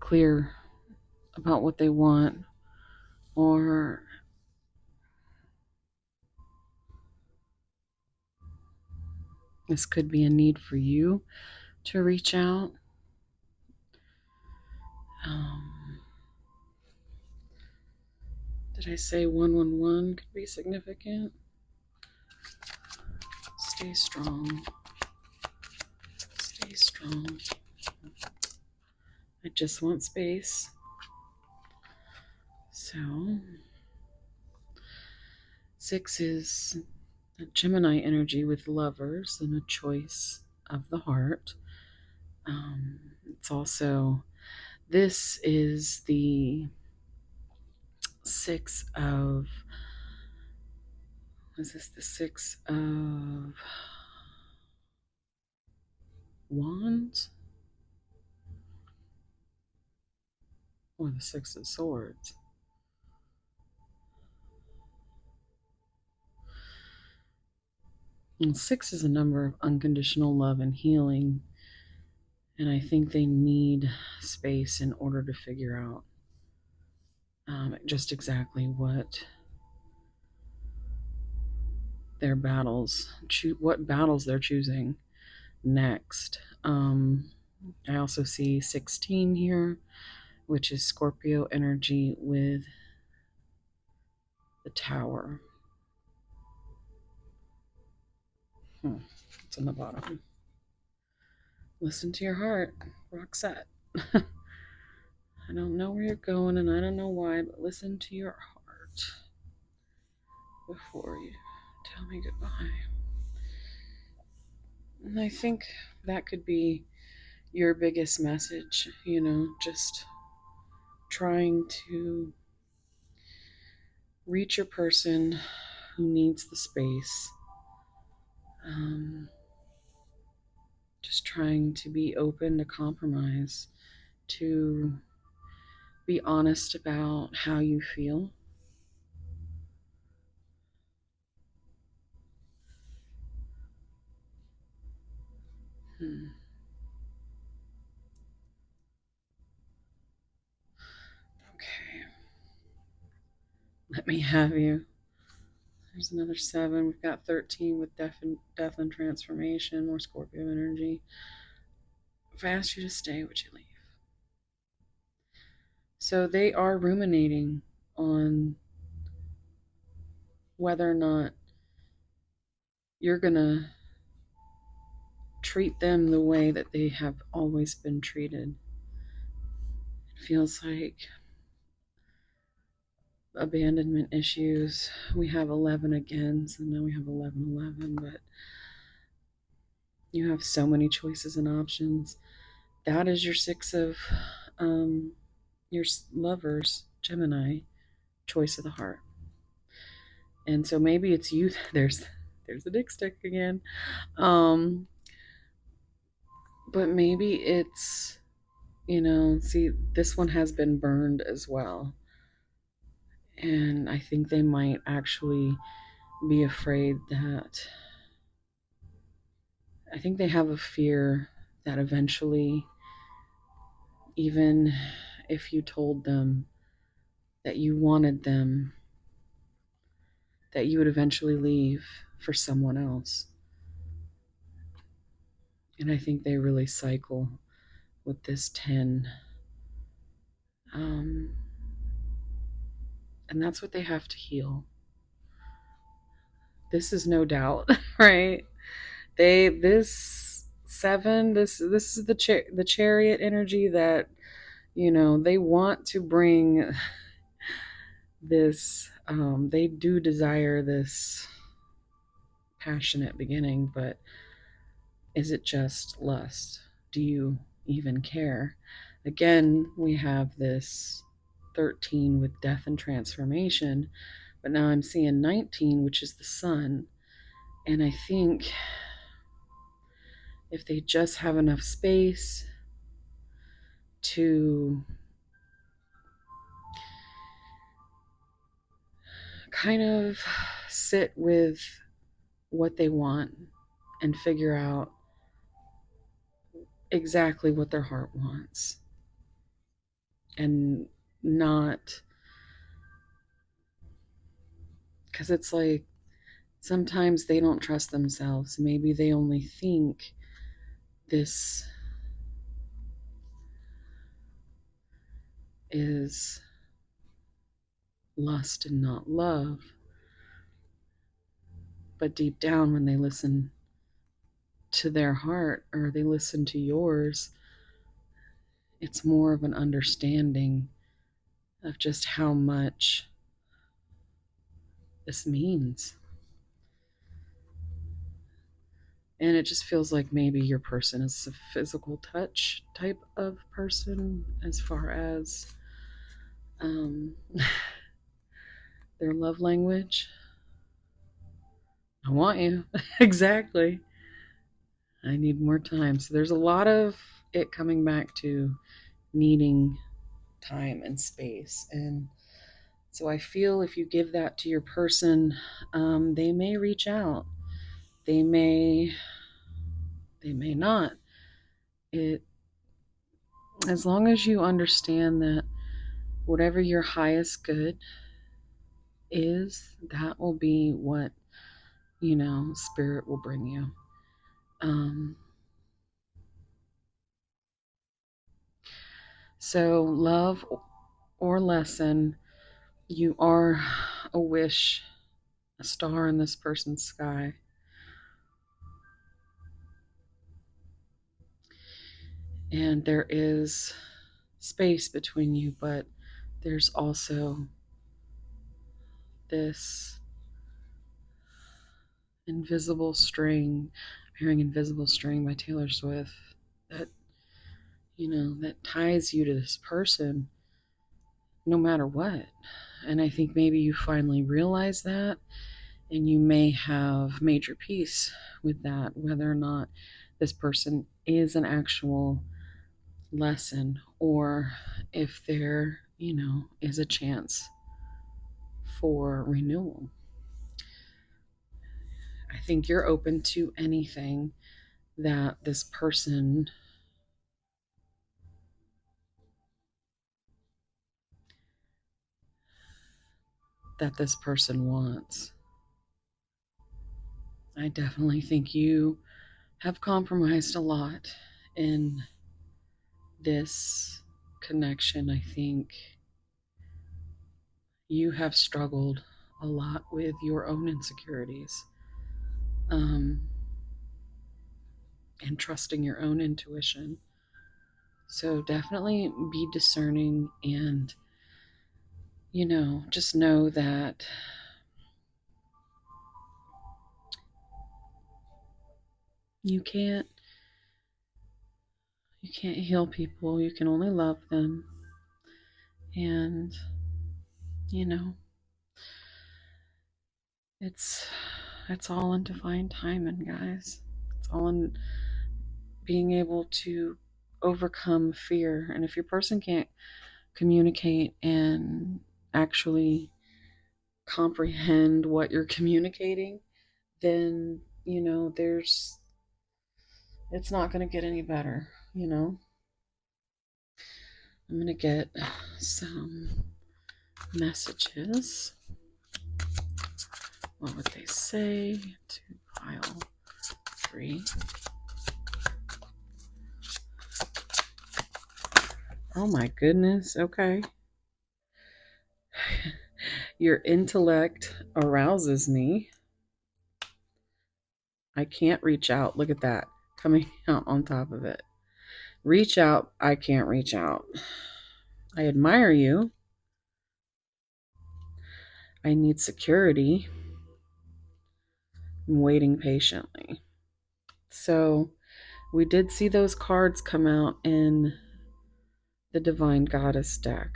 clear about what they want, or this could be a need for you to reach out. Did I say 111 could be significant? Stay strong. Stay strong. I just want space. So 6 is a Gemini energy with Lovers and a choice of the heart. It's also, this is the 6 of, is this the 6 of Wands? Or the 6 of Swords? And 6 is a number of unconditional love and healing. And I think they need space in order to figure out just exactly what their battles, what battles they're choosing next. I also see 16 here, which is Scorpio energy with the Tower. It's on the bottom. Listen to your heart, Roxette. I don't know where you're going and I don't know why, but listen to your heart before you tell me goodbye. And I think that could be your biggest message, just trying to reach your person who needs the space. Just trying to be open to compromise, to be honest about how you feel. Okay. Let me have you. There's another 7. We've got 13 with death and transformation, more Scorpio energy. If I asked you to stay, would you leave? So they are ruminating on whether or not you're going to treat them the way that they have always been treated. It feels like abandonment issues. We have 11 again, so now we have 11, but you have so many choices and options. That is your 6 of your Lovers, Gemini, choice of the heart. And so maybe it's you. There's There's a dick stick again. Um, but maybe it's, see, this one has been burned as well. And I think they might actually be afraid that, I think they have a fear that eventually, even if you told them that you wanted them, that you would eventually leave for someone else. And I think they really cycle with this 10. And that's what they have to heal. This is no doubt, right? This 7, this is the chariot energy that, they want to bring this, they do desire this passionate beginning, but is it just lust? Do you even care? Again, we have this 13 with death and transformation, but now I'm seeing 19, which is the sun. And I think if they just have enough space to kind of sit with what they want and figure out exactly what their heart wants, and not, because it's like sometimes they don't trust themselves. Maybe they only think this is lust and not love. But deep down, when they listen to their heart, or they listen to yours, it's more of an understanding of just how much this means. And it just feels like maybe your person is a physical touch type of person, as far as their love language. I want you. Exactly. I need more time. So there's a lot of it coming back to needing time and space. And so I feel if you give that to your person, they may reach out. They may not. It, as long as you understand that whatever your highest good is, that will be what, spirit will bring you. So love or lesson, you are a wish, a star in this person's sky. And there is space between you, but there's also this invisible string. I'm hearing Invisible String by Taylor Swift, that, that ties you to this person no matter what. And I think maybe you finally realize that, and you may have made your peace with that, whether or not this person is an actual lesson, or if there, is a chance for renewal. I think you're open to anything that this person wants. I definitely think you have compromised a lot in this connection. I think you have struggled a lot with your own insecurities, and trusting your own intuition. So definitely be discerning, and, just know that you can't heal people. You can only love them. And, it's it's all in divine timing, guys. It's all in being able to overcome fear. And if your person can't communicate and actually comprehend what you're communicating, then, it's not going to get any better, I'm going to get some messages. What would they say to pile 3? Oh my goodness. Okay. Your intellect arouses me. I can't reach out. Look at that coming out on top of it. Reach out. I can't reach out. I admire you. I need security. I'm waiting patiently. So we did see those cards come out in the Divine Goddess deck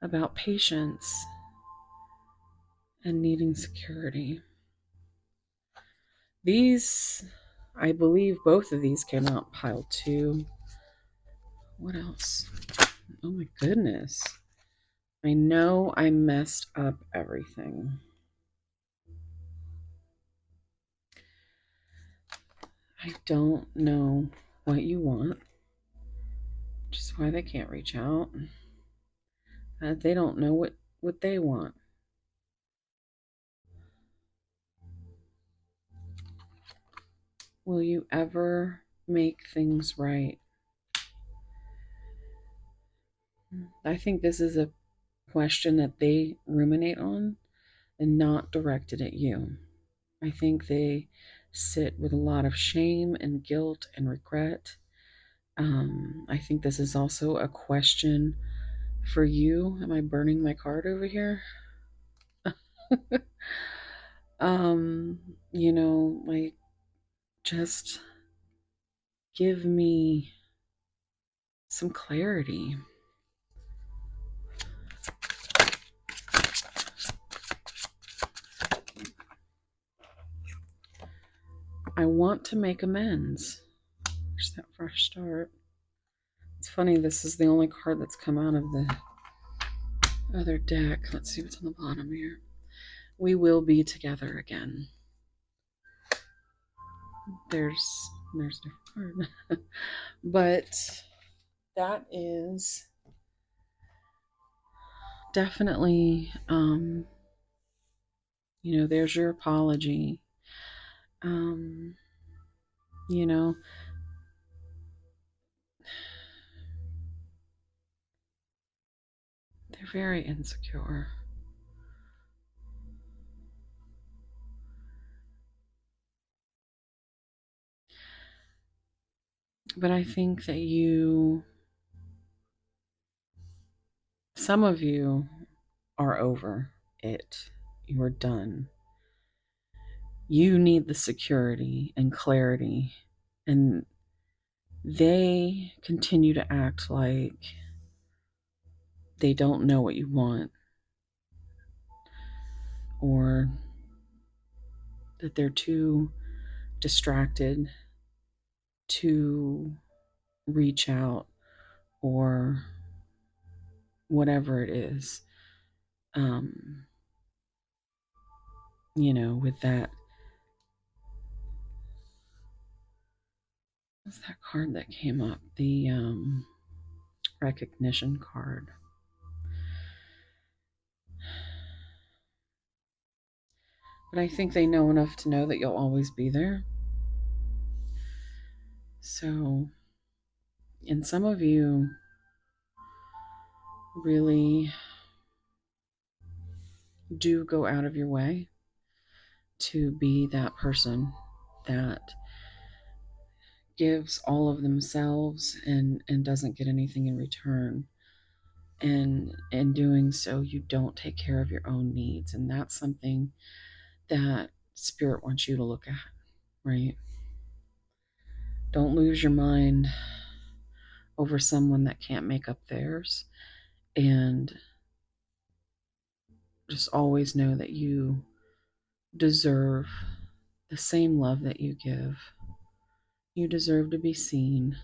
about patience and needing security. These, I believe both of these came out pile 2. What else? Oh my goodness. I know I messed up everything. I don't know what you want, which is why they can't reach out. They don't know what they want. Will you ever make things right? I think this is a question that they ruminate on and not directed at you. I think they sit with a lot of shame and guilt and regret. I think this is also a question for you. Am I burning my card over here? Like, just give me some clarity. I want to make amends. There's that fresh start. It's funny, this is the only card that's come out of the other deck. Let's see what's on the bottom here. We will be together again. There's a different card. But that is definitely, there's your apology. They're very insecure. But I think that some of you are over it. You're done. You need the security and clarity. And they continue to act like they don't know what you want, or that they're too distracted to reach out, or whatever it is. With that, what's that card that came up? The recognition card. But I think they know enough to know that you'll always be there. So, and some of you really do go out of your way to be that person that gives all of themselves and doesn't get anything in return. And in doing so, you don't take care of your own needs. And that's something that Spirit wants you to look at, right? Don't lose your mind over someone that can't make up theirs. And just always know that you deserve the same love that you give. You deserve to be seen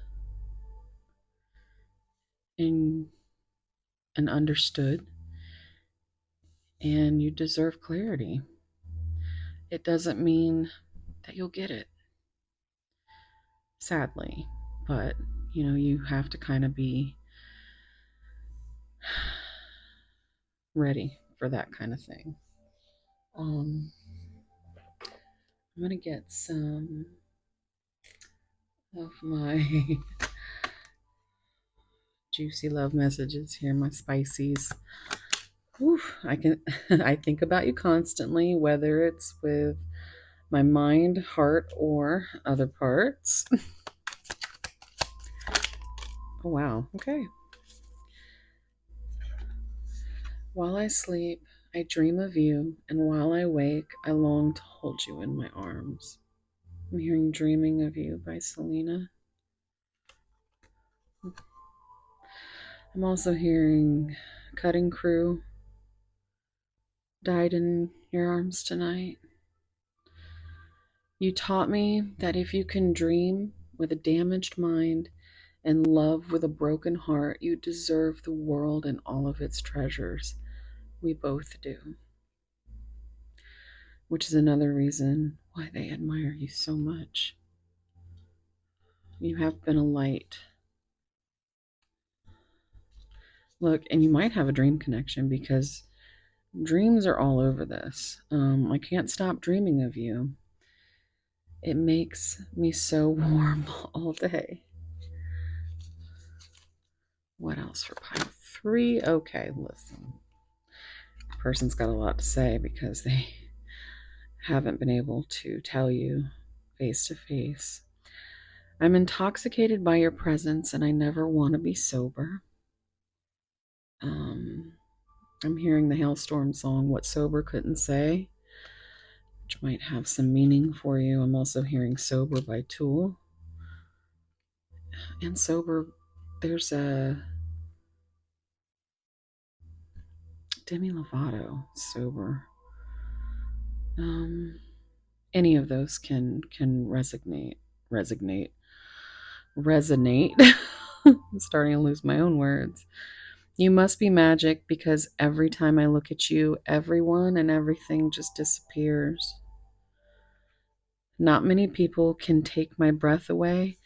and understood, and you deserve clarity. It doesn't mean that you'll get it, sadly, but you have to kind of be ready for that kind of thing. I'm gonna get some of my juicy love messages here, my spices. Oof, I think about you constantly, whether it's with my mind, heart, or other parts. Oh, wow. Okay. While I sleep, I dream of you, and while I wake, I long to hold you in my arms. I'm hearing Dreaming of You by Selena. I'm also hearing Cutting Crew, Died in Your Arms Tonight. You taught me that if you can dream with a damaged mind and love with a broken heart, you deserve the world and all of its treasures. We both do. Which is another reason why they admire you so much. You have been a light. Look, and you might have a dream connection because dreams are all over this. I can't stop dreaming of you. It makes me so warm all day. What else for pile 3? Okay, listen. The person's got a lot to say because they haven't been able to tell you face to face. I'm intoxicated by your presence and I never want to be sober. I'm hearing the Hailstorm song, What Sober Couldn't Say, which might have some meaning for you. I'm also hearing Sober by Tool. And Sober, there's a Demi Lovato, Sober. Any of those can resonate. I'm starting to lose my own words. You must be magic because every time I look at you, everyone and everything just disappears. Not many people can take my breath away,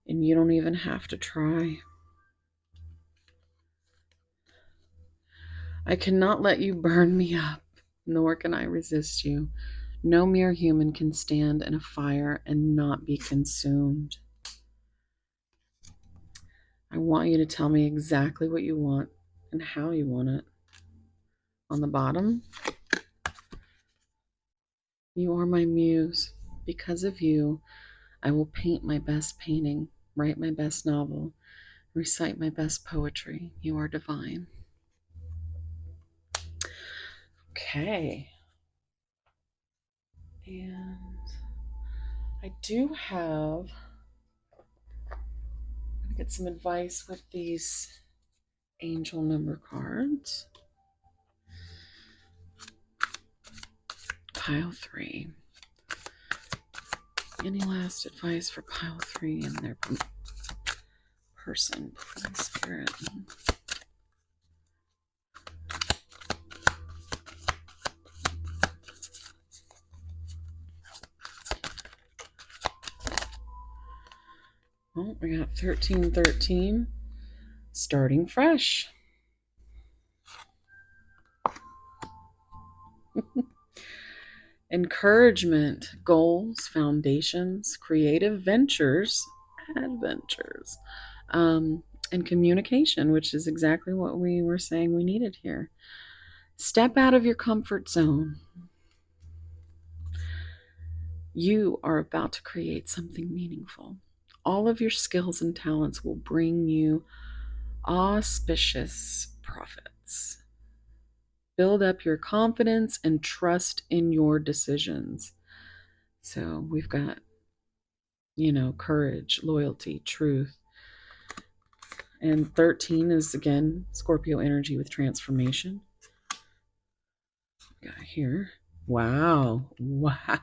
and you don't even have to try. I cannot let you burn me up, nor can I resist you. No mere human can stand in a fire and not be consumed. I want you to tell me exactly what you want and how you want it. On the bottom, you are my muse. Because of you, I will paint my best painting, write my best novel, recite my best poetry. You are divine. Okay. And I do have, I'm going to get some advice with these angel number cards. Pile 3. Any last advice for pile 3 and their person, please, Spirit? Well, we got 1313, starting fresh. Encouragement, goals, foundations, creative ventures, adventures, and communication, which is exactly what we were saying we needed here. Step out of your comfort zone. You are about to create something meaningful. All of your skills and talents will bring you auspicious profits. Build up your confidence and trust in your decisions. So we've got, courage, loyalty, truth. And 13 is, again, Scorpio energy with transformation. we got here? Wow. Wow.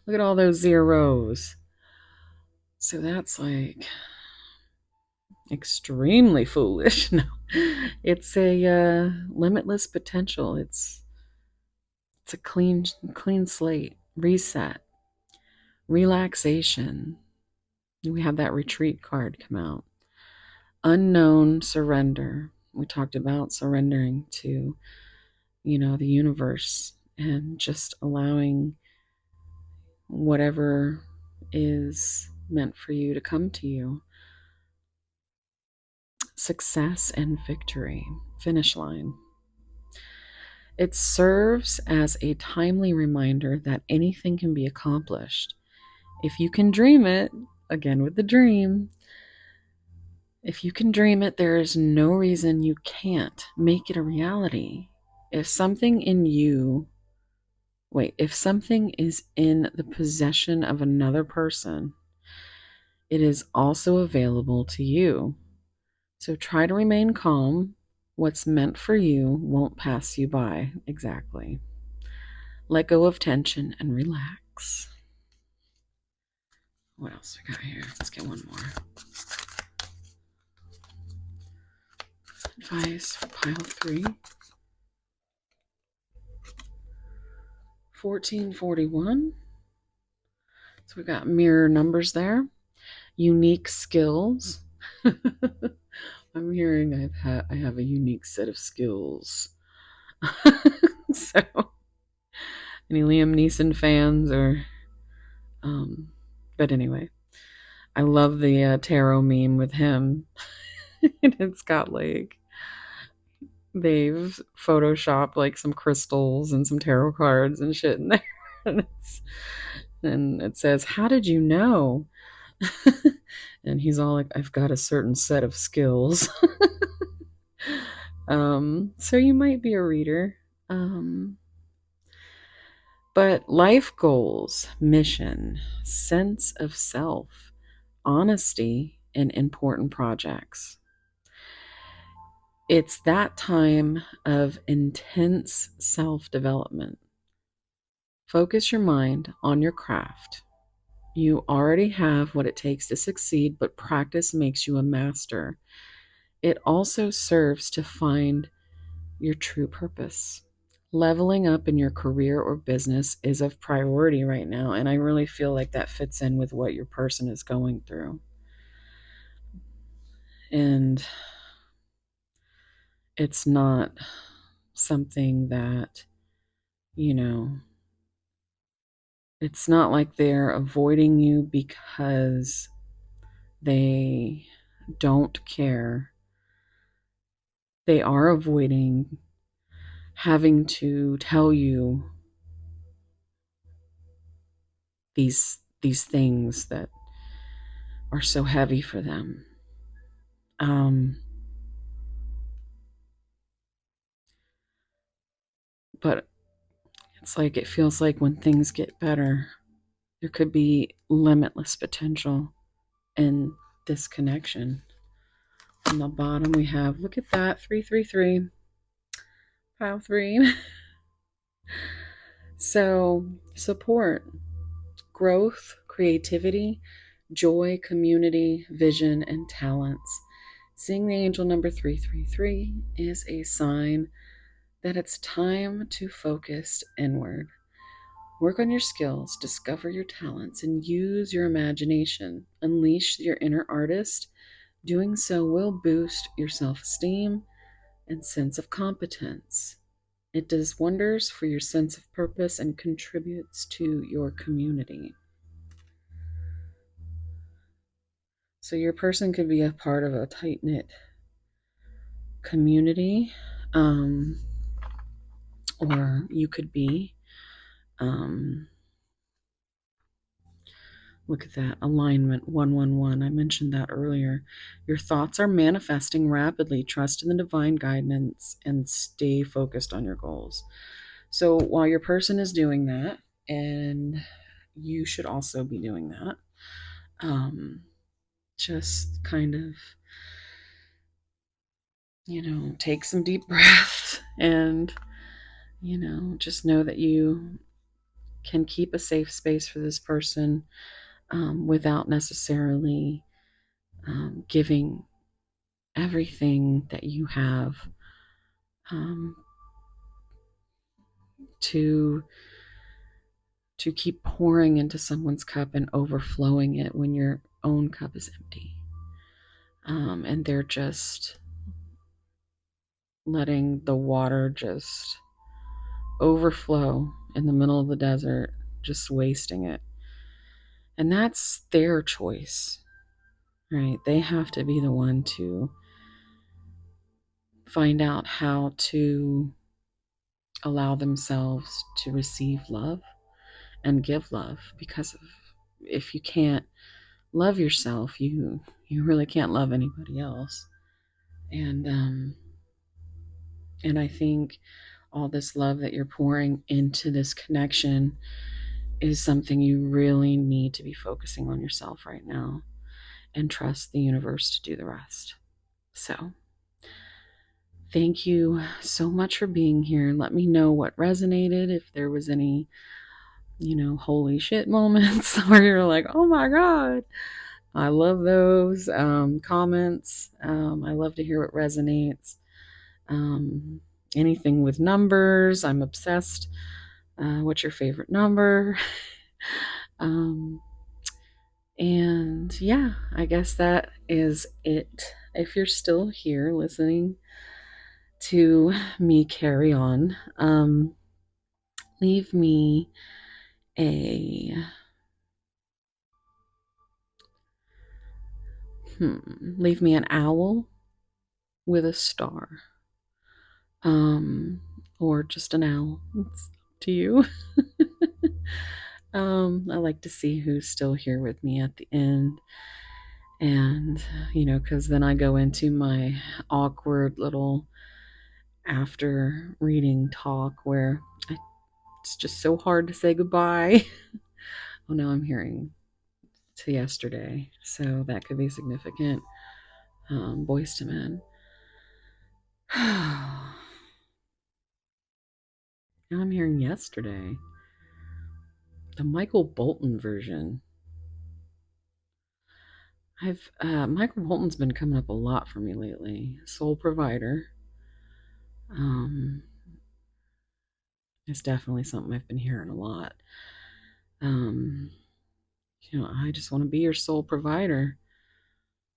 Look at all those zeros. So that's like extremely foolish. No, it's a limitless potential. It's a clean slate, reset, relaxation. We have that retreat card come out. Unknown surrender. We talked about surrendering to, the universe and just allowing whatever is meant for you to come to you. Success and victory. Finish line. It serves as a timely reminder that anything can be accomplished. If you can dream it, again with the dream, if you can dream it, there is no reason you can't make it a reality. If something if something is in the possession of another person, it is also available to you. So try to remain calm. What's meant for you won't pass you by. Exactly. Let go of tension and relax. What else we got here? Let's get one more. Advice for pile 3. 1441. So we got mirror numbers there. Unique skills. I'm hearing I have a unique set of skills. So, any Liam Neeson fans but anyway, I love the tarot meme with him. And it's got like, they've photoshopped like some crystals and some tarot cards and shit in there. And it says, "How did you know?" And he's all like, "I've got a certain set of skills." So you might be a reader. But life goals, mission, sense of self, honesty, and important projects. It's that time of intense self-development. Focus your mind on your craft. You already have what it takes to succeed, but practice makes you a master. It also serves to find your true purpose. Leveling up in your career or business is of priority right now, and I really feel like that fits in with what your person is going through. And it's not something that, it's not like they're avoiding you because they don't care. They are avoiding having to tell you these things that are so heavy for them. But it's like, it feels like when things get better, there could be limitless potential in this connection. On the bottom we have, look at that, 333, pile 3. So support, growth, creativity, joy, community, vision, and talents. Seeing the angel number 333 is a sign that it's time to focus inward. Work on your skills, discover your talents, and use your imagination. Unleash your inner artist. Doing so will boost your self-esteem and sense of competence. It does wonders for your sense of purpose and contributes to your community. So your person could be a part of a tight-knit community, or you could be, look at that, alignment 111. I mentioned that earlier. Your thoughts are manifesting rapidly. Trust in the divine guidance and stay focused on your goals. So while your person is doing that, and you should also be doing that, just kind of, take some deep breaths and just know that you can keep a safe space for this person without necessarily giving everything that you have um, to keep pouring into someone's cup and overflowing it when your own cup is empty. And they're just letting the water just overflow in the middle of the desert, just wasting it. And that's their choice, right? They have to be the one to find out how to allow themselves to receive love and give love, because if you can't love yourself, you really can't love anybody else. And I think all this love that you're pouring into this connection is something you really need to be focusing on yourself right now, and trust the universe to do the rest. So thank you so much for being here. Let me know what resonated, if there was any holy shit moments where you're like, oh my God. I love those comments. I love to hear what resonates. Um, Anything with numbers, I'm obsessed. What's your favorite number? um, and yeah, I guess that is it. If you're still here listening to me carry on, leave me a leave me an owl with a star, or just an owl. It's up to you. I like to see who's still here with me at the end, and because then I go into my awkward little after reading talk where it's just so hard to say goodbye. Oh, now I'm hearing to yesterday, so that could be significant. Boys to Men. Now I'm hearing yesterday. The Michael Bolton version. Michael Bolton's been coming up a lot for me lately. Soul Provider. It's definitely something I've been hearing a lot. I just want to be your soul provider.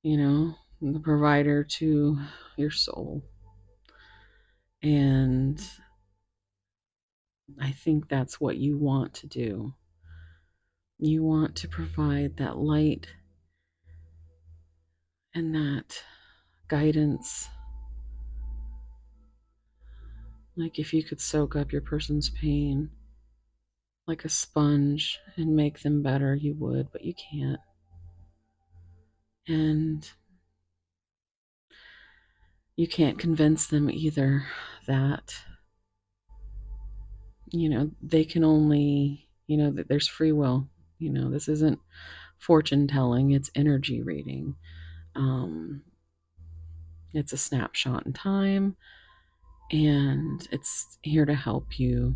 The provider to your soul. And I think that's what you want to do. You want to provide that light and that guidance. Like if you could soak up your person's pain like a sponge and make them better, you would, but you can't. And you can't convince them either that, they can only, that there's free will. This isn't fortune telling, it's energy reading. It's a snapshot in time, and it's here to help you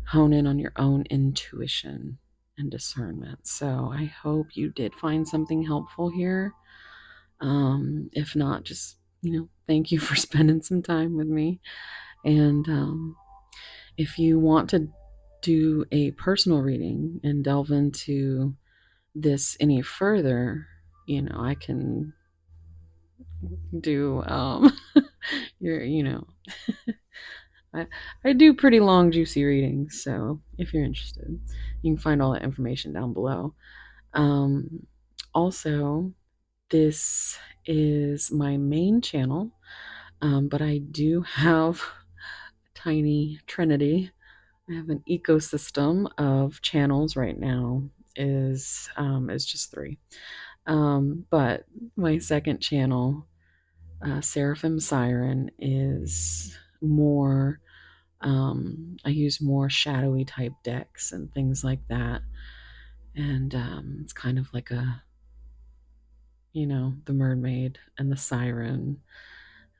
hone in on your own intuition and discernment. So I hope you did find something helpful here. If not, just, thank you for spending some time with me. And if you want to do a personal reading and delve into this any further, I can do your I do pretty long juicy readings, so if you're interested, you can find all that information down below. Also, this is my main channel, but I do have a tiny trinity. I have an ecosystem of channels right now. Is just 3, but my second channel, Seraphim Siren, is more. I use more shadowy type decks and things like that, and it's kind of like the mermaid and the siren,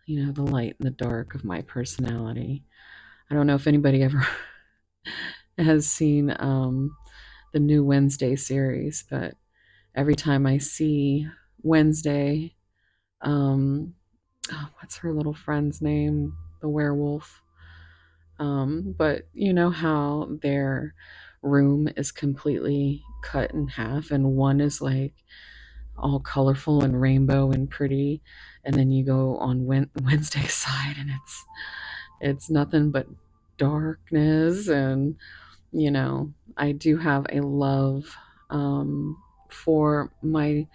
the light and the dark of my personality. I don't know if anybody ever has seen the new Wednesday series, but every time I see Wednesday, what's her little friend's name? The werewolf. But you know how their room is completely cut in half, and one is like all colorful and rainbow and pretty, and then you go on Wednesday's side, and it's nothing but darkness. And I do have a love for my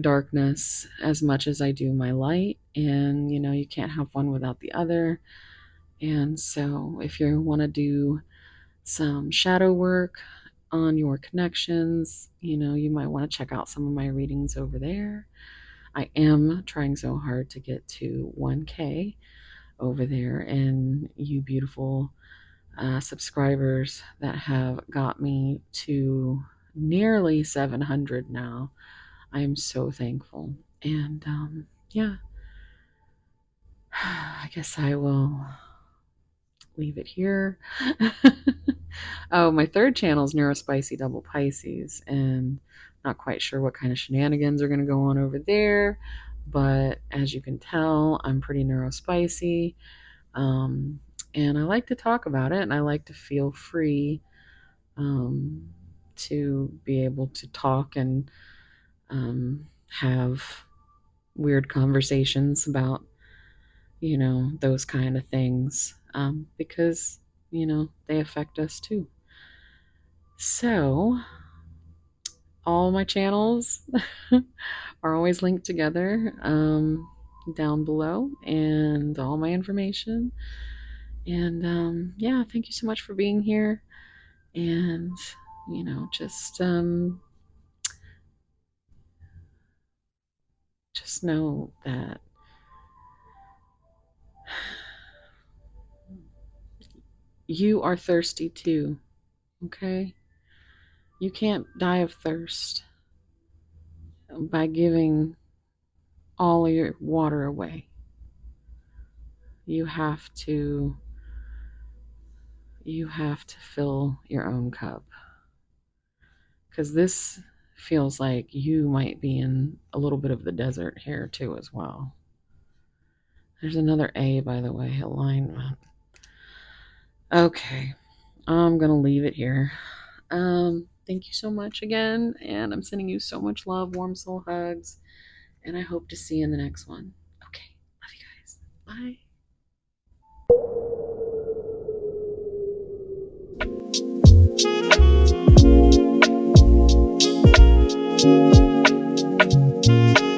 darkness as much as I do my light, and you can't have one without the other. And so if you want to do some shadow work on your connections, you might want to check out some of my readings over there. I am trying so hard to get to 1K over there, and you beautiful subscribers that have got me to nearly 700 now. I am so thankful. And yeah, I guess I will leave it here. Oh, my third channel is Neurospicy Double Pisces, and not quite sure what kind of shenanigans are going to go on over there, but as you can tell, I'm pretty neurospicy, and I like to talk about it, and I like to feel free to be able to talk and have weird conversations about those kind of things, because they affect us too. So all my channels are always linked together down below, and all my information. And yeah, thank you so much for being here. And just know that you are thirsty too. Okay? You can't die of thirst by giving all of your water away. You have to fill your own cup, because this feels like you might be in a little bit of the desert here too as well. There's another A, by the way, alignment. Okay, I'm gonna leave it here. Thank you so much again, and I'm sending you so much love, warm soul hugs, and I hope to see you in the next one. Okay, love you guys. Bye.